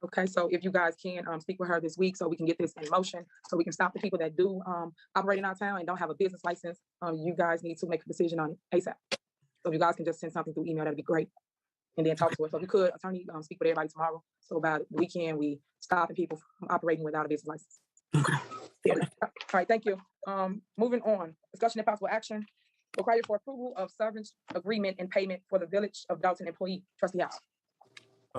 Okay, so if you guys can speak with her this week so we can get this in motion, so we can stop the people that do operate in our town and don't have a business license, you guys need to make a decision on it ASAP. So if you guys can just send something through email, that'd be great. And then talk to us. So if you could, attorney, speak with everybody tomorrow. So about the weekend, we stopping people from operating without a business license. Okay. All right, thank you. Moving on, discussion and possible action required for approval of severance agreement and payment for the Village of Dolton employee. Trustee House.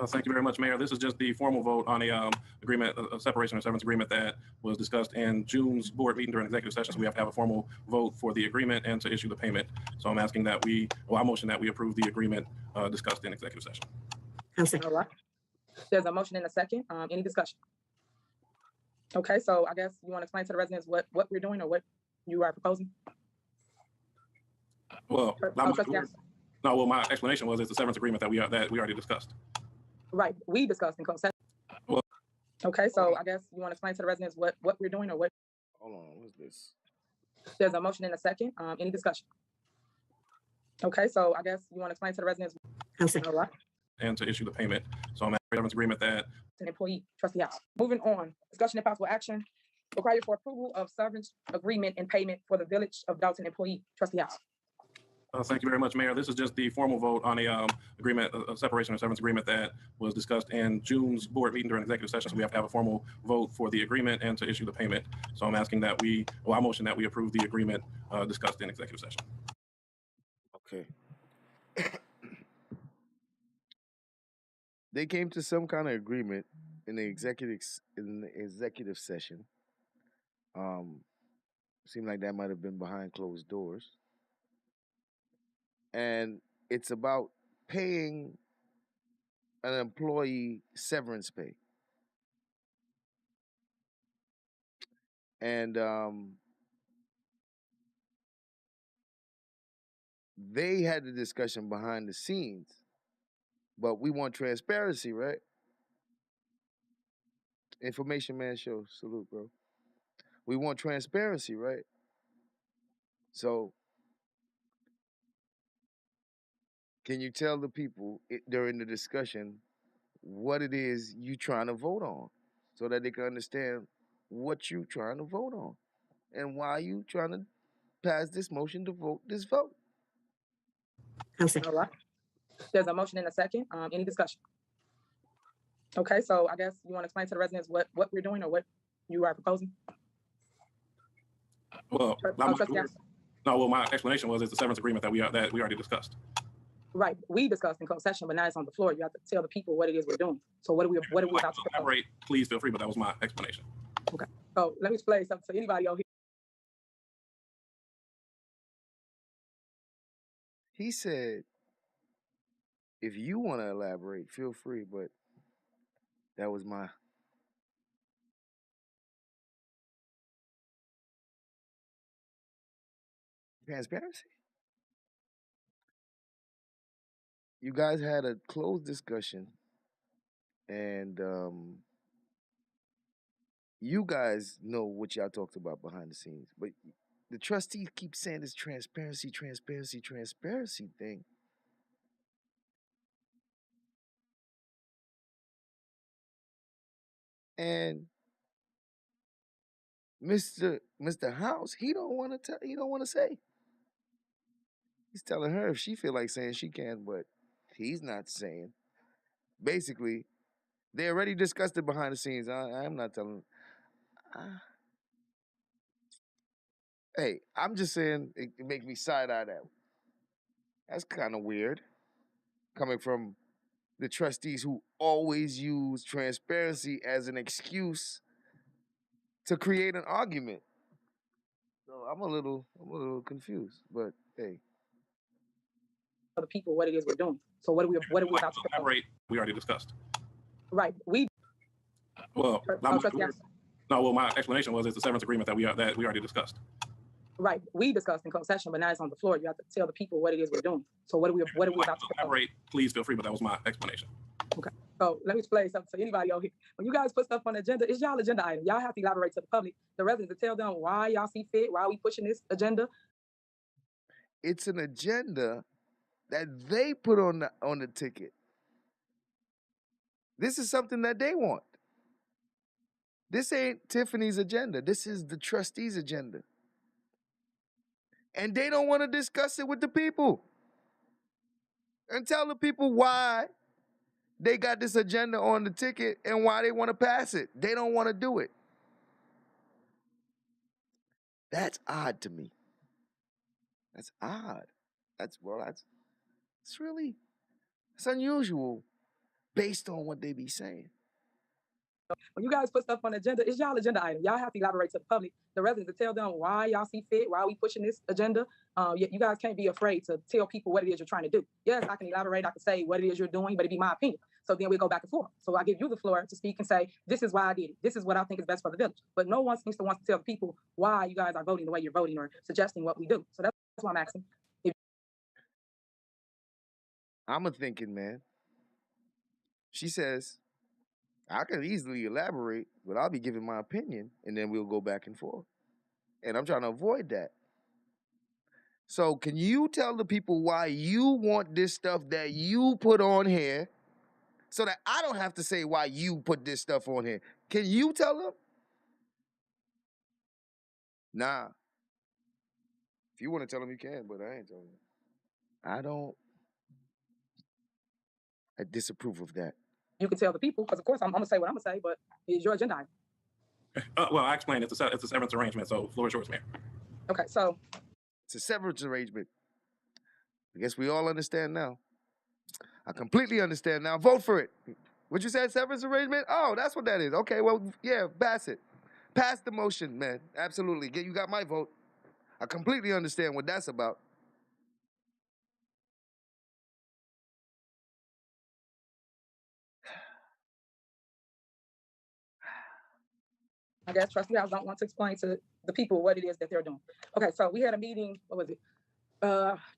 Thank you very much, Mayor. This is just the formal vote on a agreement, a separation or severance agreement that was discussed in June's board meeting during executive session. So we have to have a formal vote for the agreement and to issue the payment. So I'm asking that I motion that we approve the agreement discussed in executive session. All right. There's a motion and a second. Any discussion? Okay, so I guess you want to explain to the residents what we're doing or what you are proposing? Well, my explanation was it's a severance agreement that we already discussed. Right, we discussed in closed session. Well, okay, so I guess you want to explain to the residents what we're doing or what? Hold on, what's this? There's a motion and a second. Any discussion? Okay, so I guess you want to explain to the residents. All right. And to issue the payment. So I'm at a severance agreement that an employee. Trustee House. Moving on, discussion and possible action required for approval of severance agreement and payment for the Village of Dolton employee. Trustee House. Thank you very much, Mayor. This is just the formal vote on a agreement, a separation or severance agreement that was discussed in June's board meeting during executive session. So we have to have a formal vote for the agreement and to issue the payment. So I'm asking that I motion that we approve the agreement discussed in executive session. Okay. They came to some kind of agreement in the executive session. Seemed like that might have been behind closed doors. and it's about paying an employee severance pay. And they had the discussion behind the scenes, but we want transparency, right? Information Man Show, salute, bro. We want transparency, right? So, can you tell the people during the discussion what it is you trying to vote on, so that they can understand what you trying to vote on and why you trying to pass this motion to vote this vote? I'm saying. All right. There's a motion and a second. Any discussion? Okay, so I guess you want to explain to the residents what we're doing or what you are proposing? Well, Trustee Anderson. no, well, my explanation was it's the severance agreement that we already discussed. Right, we discussed in closed session, but now it's on the floor. You have to tell the people what it is we're doing. So what are we about to propose? Elaborate, please feel free, but that was my explanation. Okay, so let me explain something to anybody over here. He said, if you want to elaborate, feel free, but that was my... transparency. You guys had a closed discussion, and you guys know what y'all talked about behind the scenes, but the trustees keep saying this transparency thing. And Mr. House, he don't want to say. He's telling her if she feel like saying she can, but he's not saying. Basically, they already discussed it behind the scenes. I'm not telling. Hey, I'm just saying it make me side-eye that. That's kind of weird, coming from the trustees who always use transparency as an excuse to create an argument. So I'm a little confused, but hey. The people what it is we're doing. So what are we about to propose? Elaborate, we already discussed. Right, we. Well, Trustee Anderson. no, well, my explanation was it's the severance agreement that we already discussed. Right, we discussed in closed session, but now it's on the floor. You have to tell the people what it is we're doing. So what are we about to propose? Elaborate, please feel free, but that was my explanation. Okay, so let me explain something to anybody over here. When you guys put stuff on the agenda, it's y'all agenda item. Y'all have to elaborate to the public, the residents, to tell them why y'all see fit, why we pushing this agenda. It's an agenda that they put on the ticket. This is something that they want. This ain't Tiffany's agenda. This is the trustees' agenda. And they don't want to discuss it with the people and tell the people why they got this agenda on the ticket and why they want to pass it. They don't want to do it. That's odd to me. That's odd. It's unusual based on what they be saying. When you guys put stuff on the agenda, it's y'all agenda item. Y'all have to elaborate to the public, the residents, to tell them why y'all see fit, why we pushing this agenda. You guys can't be afraid to tell people what it is you're trying to do. Yes, I can elaborate. I can say what it is you're doing, but it'd be my opinion. So then we go back and forth. So I give you the floor to speak and say, this is why I did it. This is what I think is best for the village. But no one seems to want to tell the people why you guys are voting the way you're voting or suggesting what we do. So that's why I'm asking. I'm a thinking man. She says, I can easily elaborate, but I'll be giving my opinion, and then we'll go back and forth. And I'm trying to avoid that. So can you tell the people why you want this stuff that you put on here so that I don't have to say why you put this stuff on here? Can you tell them? Nah. If you want to tell them, you can, but I ain't telling them. I disapprove of that. You can tell the people, because of course I'm going to say what I'm going to say, but it's your agenda item. Well, I explained it's a severance arrangement, so floor is yours, Mayor. Okay, so. It's a severance arrangement. I guess we all understand now. I completely understand now. Vote for it. What you said, severance arrangement? Oh, that's what that is. Okay, well, yeah, pass it. Pass the motion, man. Absolutely. You got my vote. I completely understand what that's about. I guess trustee house don't want to explain to the people what it is that they're doing. Okay, so we had a meeting, what was it?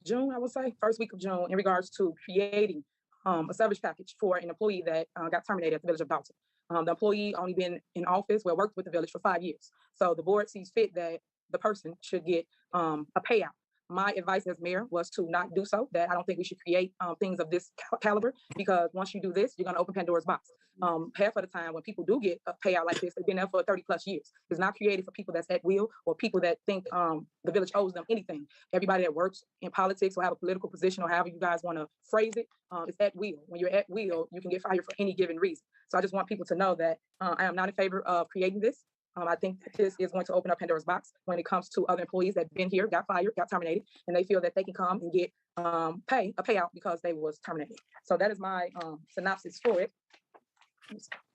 June, I would say, first week of June, in regards to creating a severance package for an employee that got terminated at the Village of Dolton. The employee only been in office, well, worked with the village for 5 years. So the board sees fit that the person should get a payout. My advice as mayor was to not do so, that I don't think we should create things of this caliber, because once you do this, you're gonna open Pandora's box. Half of the time when people do get a payout like this, they've been there for 30 plus years. It's not created for people that's at will or people that think the village owes them anything. Everybody that works in politics or have a political position or however you guys wanna phrase it, is at will. When you're at will, you can get fired for any given reason. So I just want people to know that I am not in favor of creating this. I think that this is going to open up Pandora's box when it comes to other employees that have been here, got fired, got terminated, and they feel that they can come and get a payout because they was terminated. So that is my synopsis for it.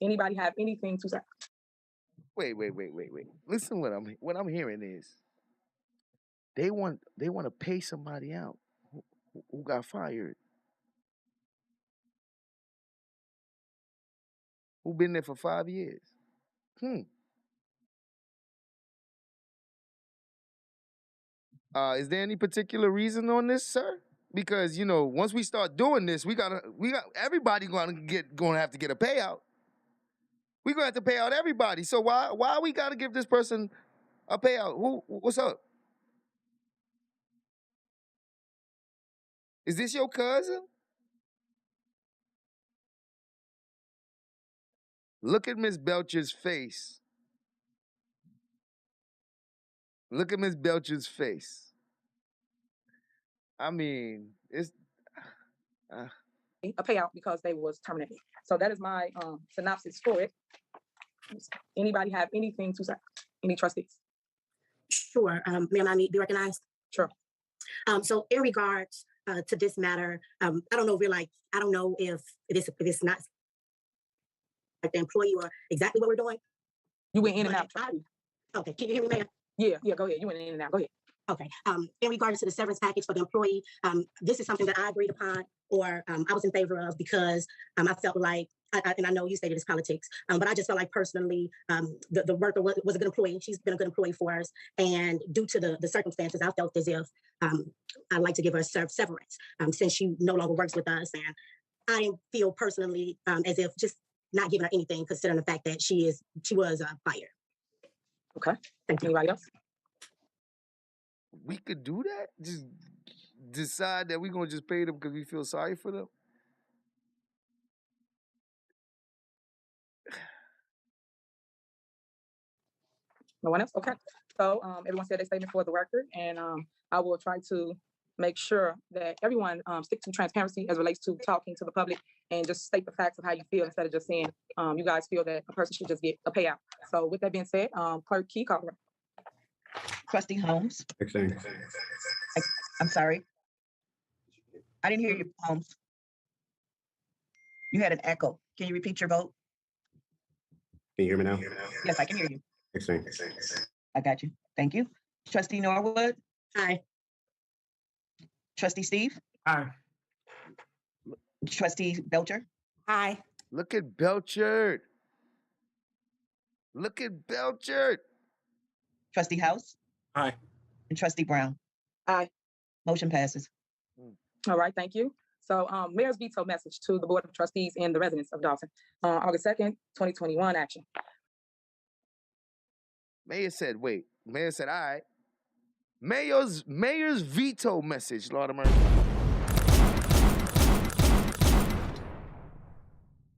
Anybody have anything to say? Wait. Listen, what I'm hearing is they want to pay somebody out who got fired, who been there for 5 years. Is there any particular reason on this, sir? Because once we start doing this, we got everybody gonna have to get a payout. We're gonna have to pay out everybody. So why we gotta give this person a payout? What's up? Is this your cousin? Look at Miss Belcher's face. Look at Miss Belcher's face. I mean, it's a payout because they was terminated. So that is my synopsis for it. Anybody have anything to say? Any trustees? Sure. Ma'am, I need to be recognized. Sure. So in regards to this matter, I don't know if it's not like the employee or exactly what we're doing. You went in and out. Okay, can you hear me, ma'am? Yeah, go ahead. You went in and out. Go ahead. Okay. In regards to the severance package for the employee, this is something that I agreed upon or I was in favor of because I felt like, and I know you stated it's politics, but I just felt like personally, the worker was a good employee. She's been a good employee for us. And due to the circumstances, I felt as if I'd like to give her severance since she no longer works with us. And I feel personally as if just not giving her anything, considering the fact that she was fired. Okay. Thank you. Anybody else? We could do that? Just decide that we're gonna just pay them because we feel sorry for them? No one else? Okay. So everyone said their statement for the record, and I will try to make sure that everyone stick to transparency as it relates to talking to the public and just state the facts of how you feel instead of just saying you guys feel that a person should just get a payout. So with that being said, Clerk Key, call the roll. Trustee Holmes. I'm sorry. I didn't hear you, Holmes. You had an echo. Can you repeat your vote? Can you hear me now? Yes, I can hear you. Excellent. I got you. Thank you. Trustee Norwood. Aye. Trustee Steve. Aye. Trustee Belcher. Aye. Look at Belcher. Look at Belcher. Trustee House. Aye. And Trustee Brown. Aye. Motion passes. All right, thank you. So Mayor's veto message to the Board of Trustees and the residents of Dolton. August 2nd, 2021 action. Mayor said, all right. Mayor's veto message, Lord of mercy.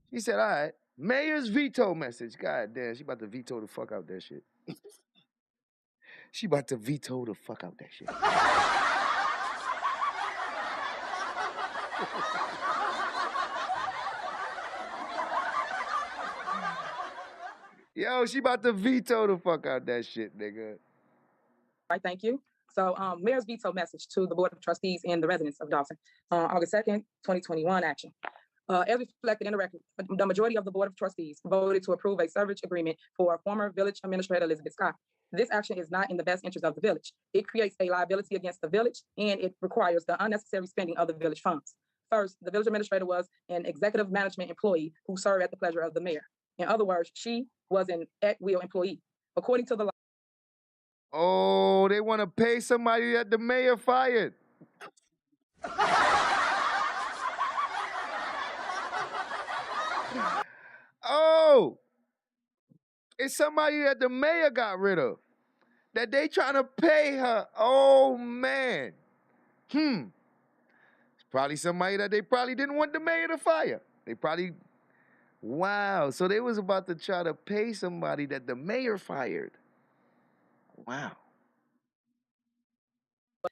He said, all right. Mayor's veto message. God damn, she about to veto the fuck out that shit. She about to veto the fuck out that shit. Yo, she about to veto the fuck out that shit, nigga. All right, thank you. So Mayor's veto message to the Board of Trustees and the residents of Dolton. August 2nd, 2021 action. As reflected in the record, the majority of the Board of Trustees voted to approve a severance agreement for former Village Administrator Elizabeth Scott. This action is not in the best interest of the village. It creates a liability against the village, and it requires the unnecessary spending of the village funds. First, the village administrator was an executive management employee who served at the pleasure of the mayor. In other words, she was an at-will employee. According to the law. Oh, they want to pay somebody that the mayor fired. Oh, it's somebody that the mayor got rid of. That they trying to pay her. Oh, man. It's probably somebody that they probably didn't want the mayor to fire. They probably, wow. So they was about to try to pay somebody that the mayor fired. Wow.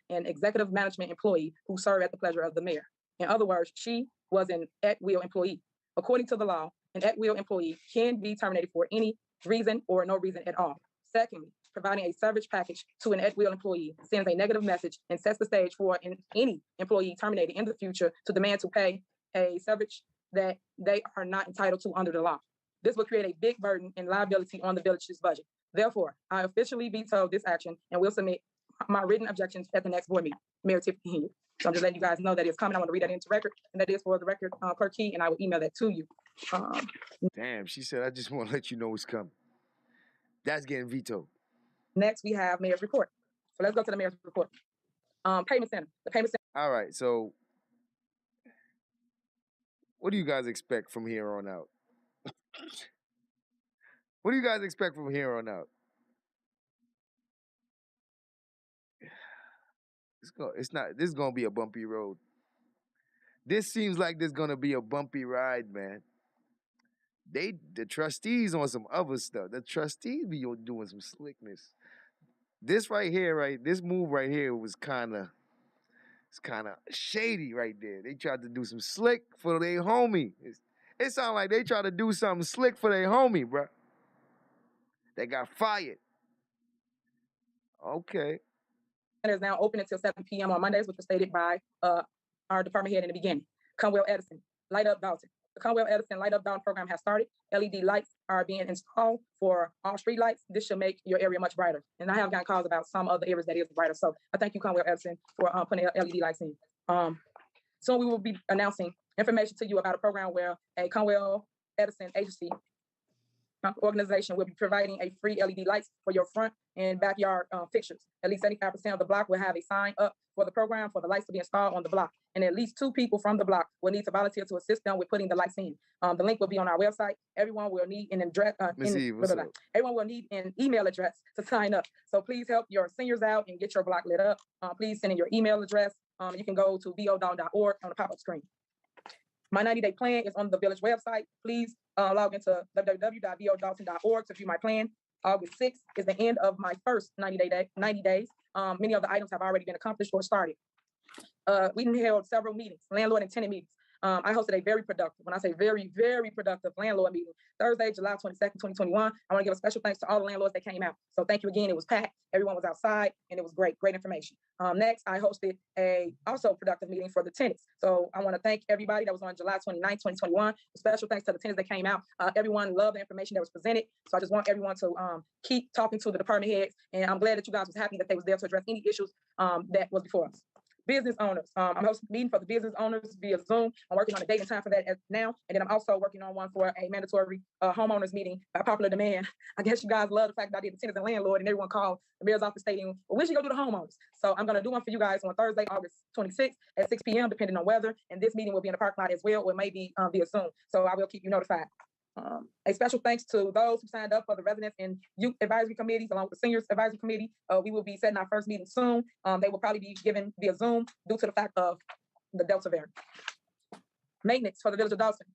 An executive management employee who served at the pleasure of the mayor. In other words, she was an at-will employee. According to the law, an at-will employee can be terminated for any reason or no reason at all. Secondly, providing a severance package to an at-will employee sends a negative message and sets the stage for any employee terminated in the future to demand to pay a severance that they are not entitled to under the law. This will create a big burden and liability on the village's budget. Therefore, I officially veto this action and will submit my written objections at the next board meeting. Mayor Tiffany Henyard. So I'm just letting you guys know that it's coming. I want to read that into record, and that is for the record per key, and I will email that to you. Damn, she said, I just want to let you know it's coming. That's getting vetoed. Next, we have mayor's report. So let's go to the mayor's report. Payment center. The payment center. All right, so what do you guys expect from here on out? What do you guys expect from here on out? This is gonna be a bumpy road. This seems like there's gonna be a bumpy ride, man. The trustees on some other stuff. The trustees be doing some slickness. This right here, this move right here was it's kind of shady right there. They tried to do some slick for their homie. It sounds like they tried to do something slick for their homie, bro. They got fired. Okay. Center is now open until 7 p.m. on Mondays, which was stated by our department head in the beginning. Conwell Edison, Light Up Dolton. The Conwell Edison Light Up Dolton program has started. LED lights are being installed for all street lights. This should make your area much brighter. And I have gotten calls about some other areas that is brighter. So I thank you, Conwell Edison, for putting LED lights in. Soon we will be announcing information to you about a program where a Conwell Edison agency organization will be providing a free LED lights for your front and backyard fixtures. At least 75% of the block will have a sign up for the program for the lights to be installed on the block. And at least 2 people from the block will need to volunteer to assist them with putting the lights in. The link will be on our website. Everyone will need an address. Everyone will need an email address to sign up. So please help your seniors out and get your block lit up. Please send in your email address. You can go to bodolton.org on the pop-up screen. My 90-day plan is on the village website. Please log into www.bodolton.org to view my plan. August 6th is the end of my first 90 days. Many of the items have already been accomplished or started. We held several meetings, landlord and tenant meetings. I hosted a very productive, when I say very, very productive landlord meeting, Thursday, July 22nd, 2021. I want to give a special thanks to all the landlords that came out. So thank you again. It was packed. Everyone was outside and it was great information. Next, I hosted a also productive meeting for the tenants. So I want to thank everybody that was on July 29th, 2021. Special thanks to the tenants that came out. Everyone loved the information that was presented. So I just want everyone to keep talking to the department heads. And I'm glad that you guys was happy that they was there to address any issues that was before us. Business owners. I'm hosting a meeting for the business owners via Zoom. I'm working on a date and time for that now. And then I'm also working on one for a mandatory homeowners meeting by popular demand. I guess you guys love the fact that I did the tenants and landlord and everyone called the mayor's office stating, well, we should go do the homeowners. So I'm going to do one for you guys on Thursday, August 26th at 6 p.m., depending on weather. And this meeting will be in the parking lot as well, or it may be via Zoom. So I will keep you notified. A special thanks to those who signed up for the residents and youth advisory committees, along with the seniors advisory committee. We will be setting our first meeting soon. They will probably be given via Zoom due to the fact of the Delta variant. Maintenance for the village of Dolton.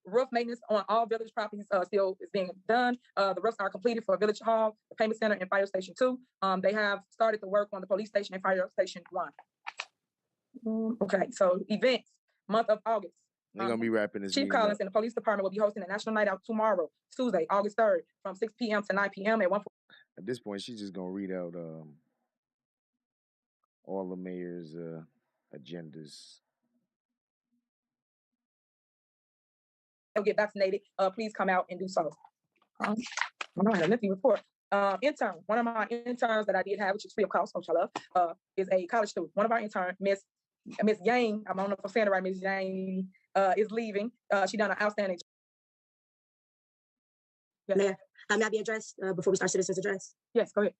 Roof maintenance on all village properties still is being done. The roofs are completed for Village Hall, the Payment Center, and Fire Station 2. They have started the work on the Police Station and Fire Station 1. Okay, so events, month of August. They're going to be wrapping this Chief Collins and the police department will be hosting a national night out tomorrow, Tuesday, August 3rd, from 6 p.m. to 9 p.m. at 1. At this point, she's just going to read out all the mayor's agendas. They'll get vaccinated. Please come out and do so. I know I had a lengthy report. Intern, one of my interns that I did have, which is free of cost, which I love, is a college student. One of our interns, Miss Yang, I don't know if I'm saying it right, Miss Yang, is leaving. She done an outstanding Yes. Mayor, may I be addressed before we start citizens address? Yes, go ahead.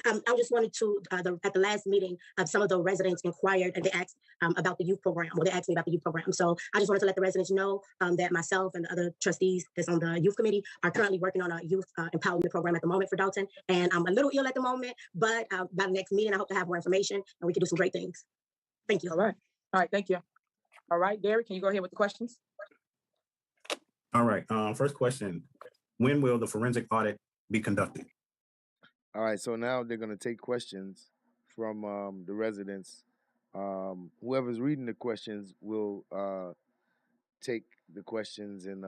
I just wanted to, at the last meeting, some of the residents inquired and they asked about the youth program. Well, they asked me about the youth program. So I just wanted to let the residents know that myself and the other trustees that's on the youth committee are currently working on a youth empowerment program at the moment for Dolton. And I'm a little ill at the moment, but by the next meeting, I hope to have more information and we can do some great things. Thank you. All right. All right. Thank you. All right, Derek, can you go ahead with the questions? All right. First question: when will the forensic audit be conducted? All right, so now they're going to take questions from the residents. Whoever's reading the questions will take the questions and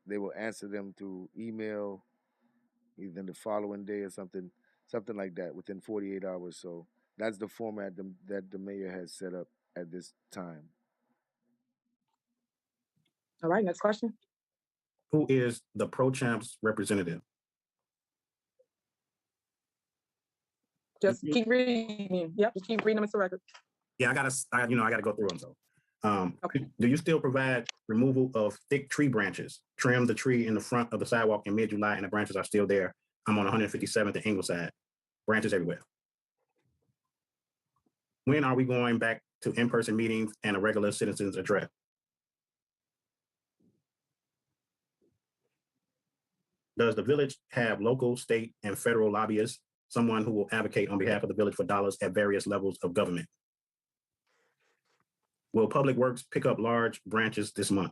they will answer them through email either the following day or something like that within 48 hours. So that's the format that the mayor has set up at this time. All right, next question. Who is the pro champ's representative? Just keep reading. Yep, just keep reading them, Mr. Record. Yeah, I gotta go through them. So, do you still provide removal of thick tree branches? Trim the tree in the front of the sidewalk in mid-July, and the branches are still there. I'm on 157th and Ingleside. Branches everywhere. When are we going back to in-person meetings and a regular citizens address? Does the village have local, state, and federal lobbyists? Someone who will advocate on behalf of the village for dollars at various levels of government? Will Public Works pick up large branches this month?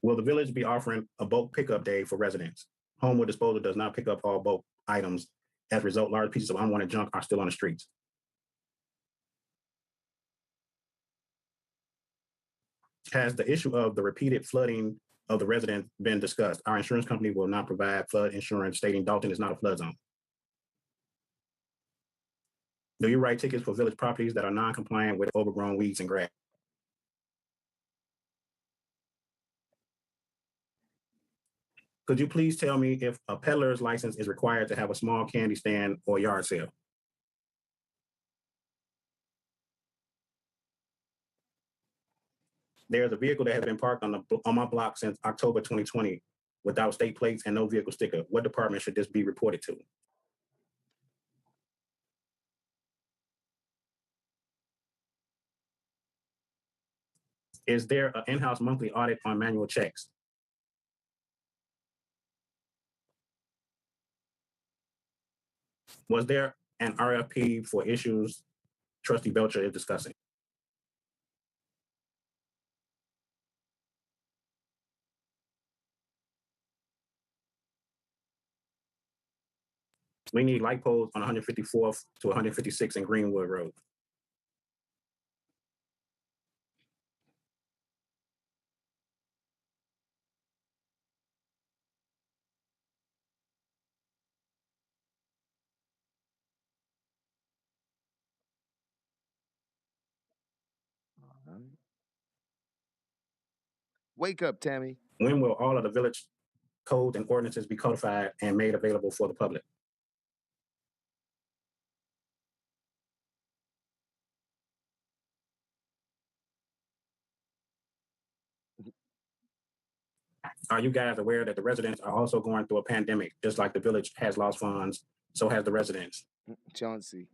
Will the village be offering a bulk pickup day for residents? Homewood Disposal does not pick up all bulk items. As a result, large pieces of unwanted junk are still on the streets. Has the issue of the repeated flooding of the residents been discussed? Our insurance company will not provide flood insurance, stating Dolton is not a flood zone. Do you write tickets for village properties that are non-compliant with overgrown weeds and grass? Could you please tell me if a peddler's license is required to have a small candy stand or yard sale? There's a vehicle that has been parked on my block since October 2020 without state plates and no vehicle sticker. What department should this be reported to? Is there an in-house monthly audit on manual checks? Was there an RFP for issues Trustee Belcher is discussing? We need light poles on 154th to 156 in Greenwood Road. Wake up, Tammy. When will all of the village codes and ordinances be codified and made available for the public? Are you guys aware that the residents are also going through a pandemic? Just like the village has lost funds, so has the residents. Chauncey.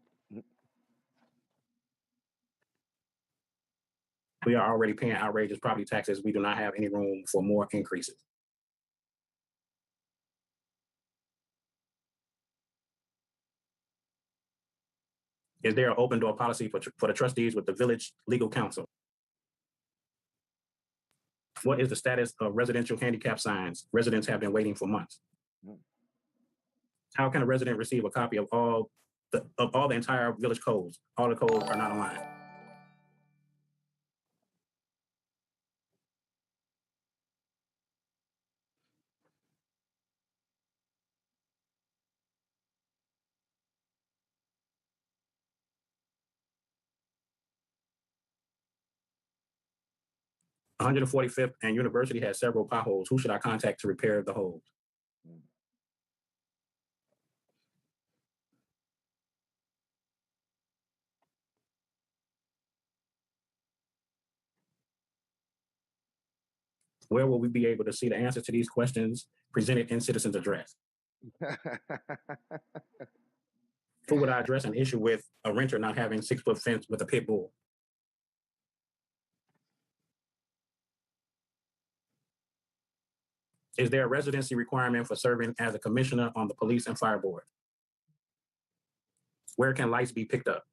We are already paying outrageous property taxes. We do not have any room for more increases. Is there an open door policy for the trustees with the village legal counsel? What is the status of residential handicap signs? Residents have been waiting for months. How can a resident receive a copy of all the entire village codes? All the codes are not online. One 145th and University has several potholes. Who should I contact to repair the holes? Where will we be able to see the answers to these questions presented in citizens address? Who would I address an issue with a renter not having 6-foot fence with a pit bull? Is there a residency requirement for serving as a commissioner on the police and fire board? Where can lights be picked up?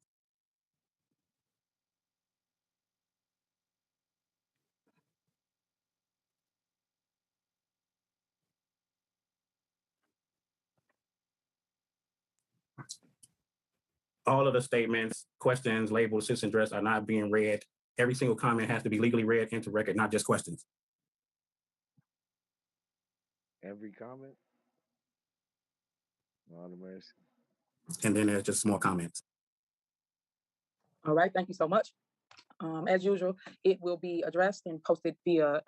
All of the statements, questions labeled citizen address are not being read. Every single comment has to be legally read into record, not just questions. Every comment? Lord of mercy. And then there's just more comments. All right, thank you so much. As usual, it will be addressed and posted via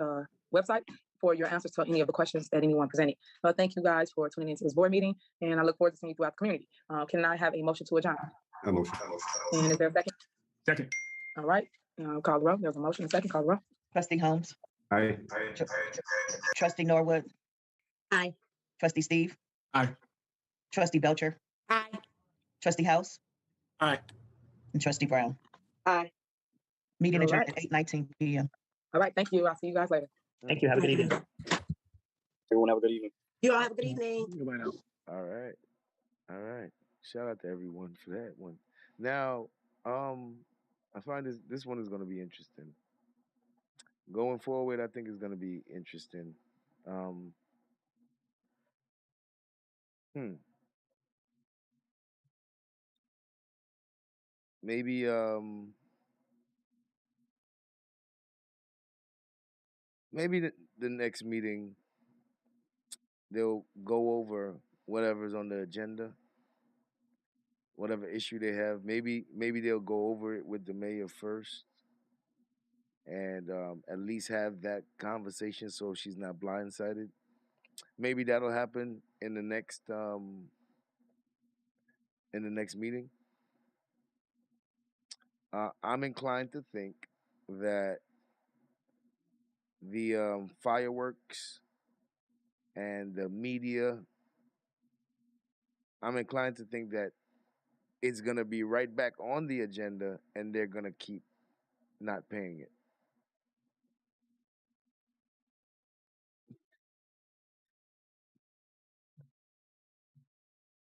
website for your answers to any of the questions that anyone presented. Thank you guys for tuning into this board meeting, and I look forward to seeing you throughout the community. Can I have a motion to adjourn? A motion. And is there a second? Second. All right, call the roll. There's a motion, a second, call the roll. Trustee Holmes. Aye. Trustee Norwood. Aye. Trustee Steve. Aye. Trustee Belcher. Aye. Trustee House. Aye. And Trustee Brown. Aye. Meeting All adjourned right. at 8:19 p.m. All right, thank you. I'll see you guys later. Thank you. Have a good evening. Everyone have a good evening. You all have a good evening. Goodbye now. All right. All right. Shout out to everyone for that one. Now, I find this one is going to be interesting. Going forward, I think it's going to be interesting. Maybe maybe the next meeting they'll go over whatever's on the agenda, whatever issue they have. Maybe they'll go over it with the mayor first, and at least have that conversation so she's not blindsided. Maybe that'll happen in the next meeting. I'm inclined to think that the fireworks and the media, I'm inclined to think that it's going to be right back on the agenda and they're going to keep not paying it.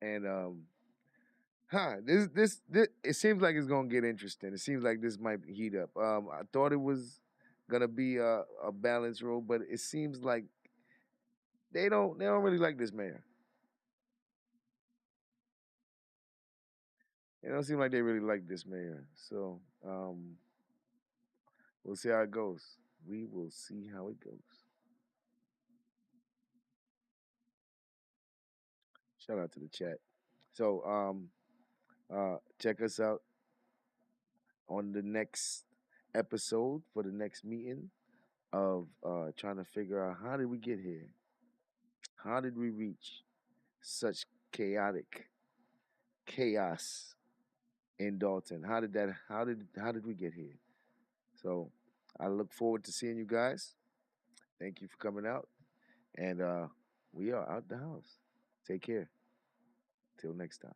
And this it seems like it's going to get interesting. It seems like this might heat up. I thought it was going to be a balanced role, but it seems like they don't really like this mayor. It don't seem like they really like this mayor. So we'll see how it goes. We will see how it goes. Shout out to the chat. So check us out on the next episode for the next meeting of trying to figure out how did we get here? How did we reach such chaos in Dolton? How did we get here? So I look forward to seeing you guys. Thank you for coming out. And we are out the house. Take care. Till next time.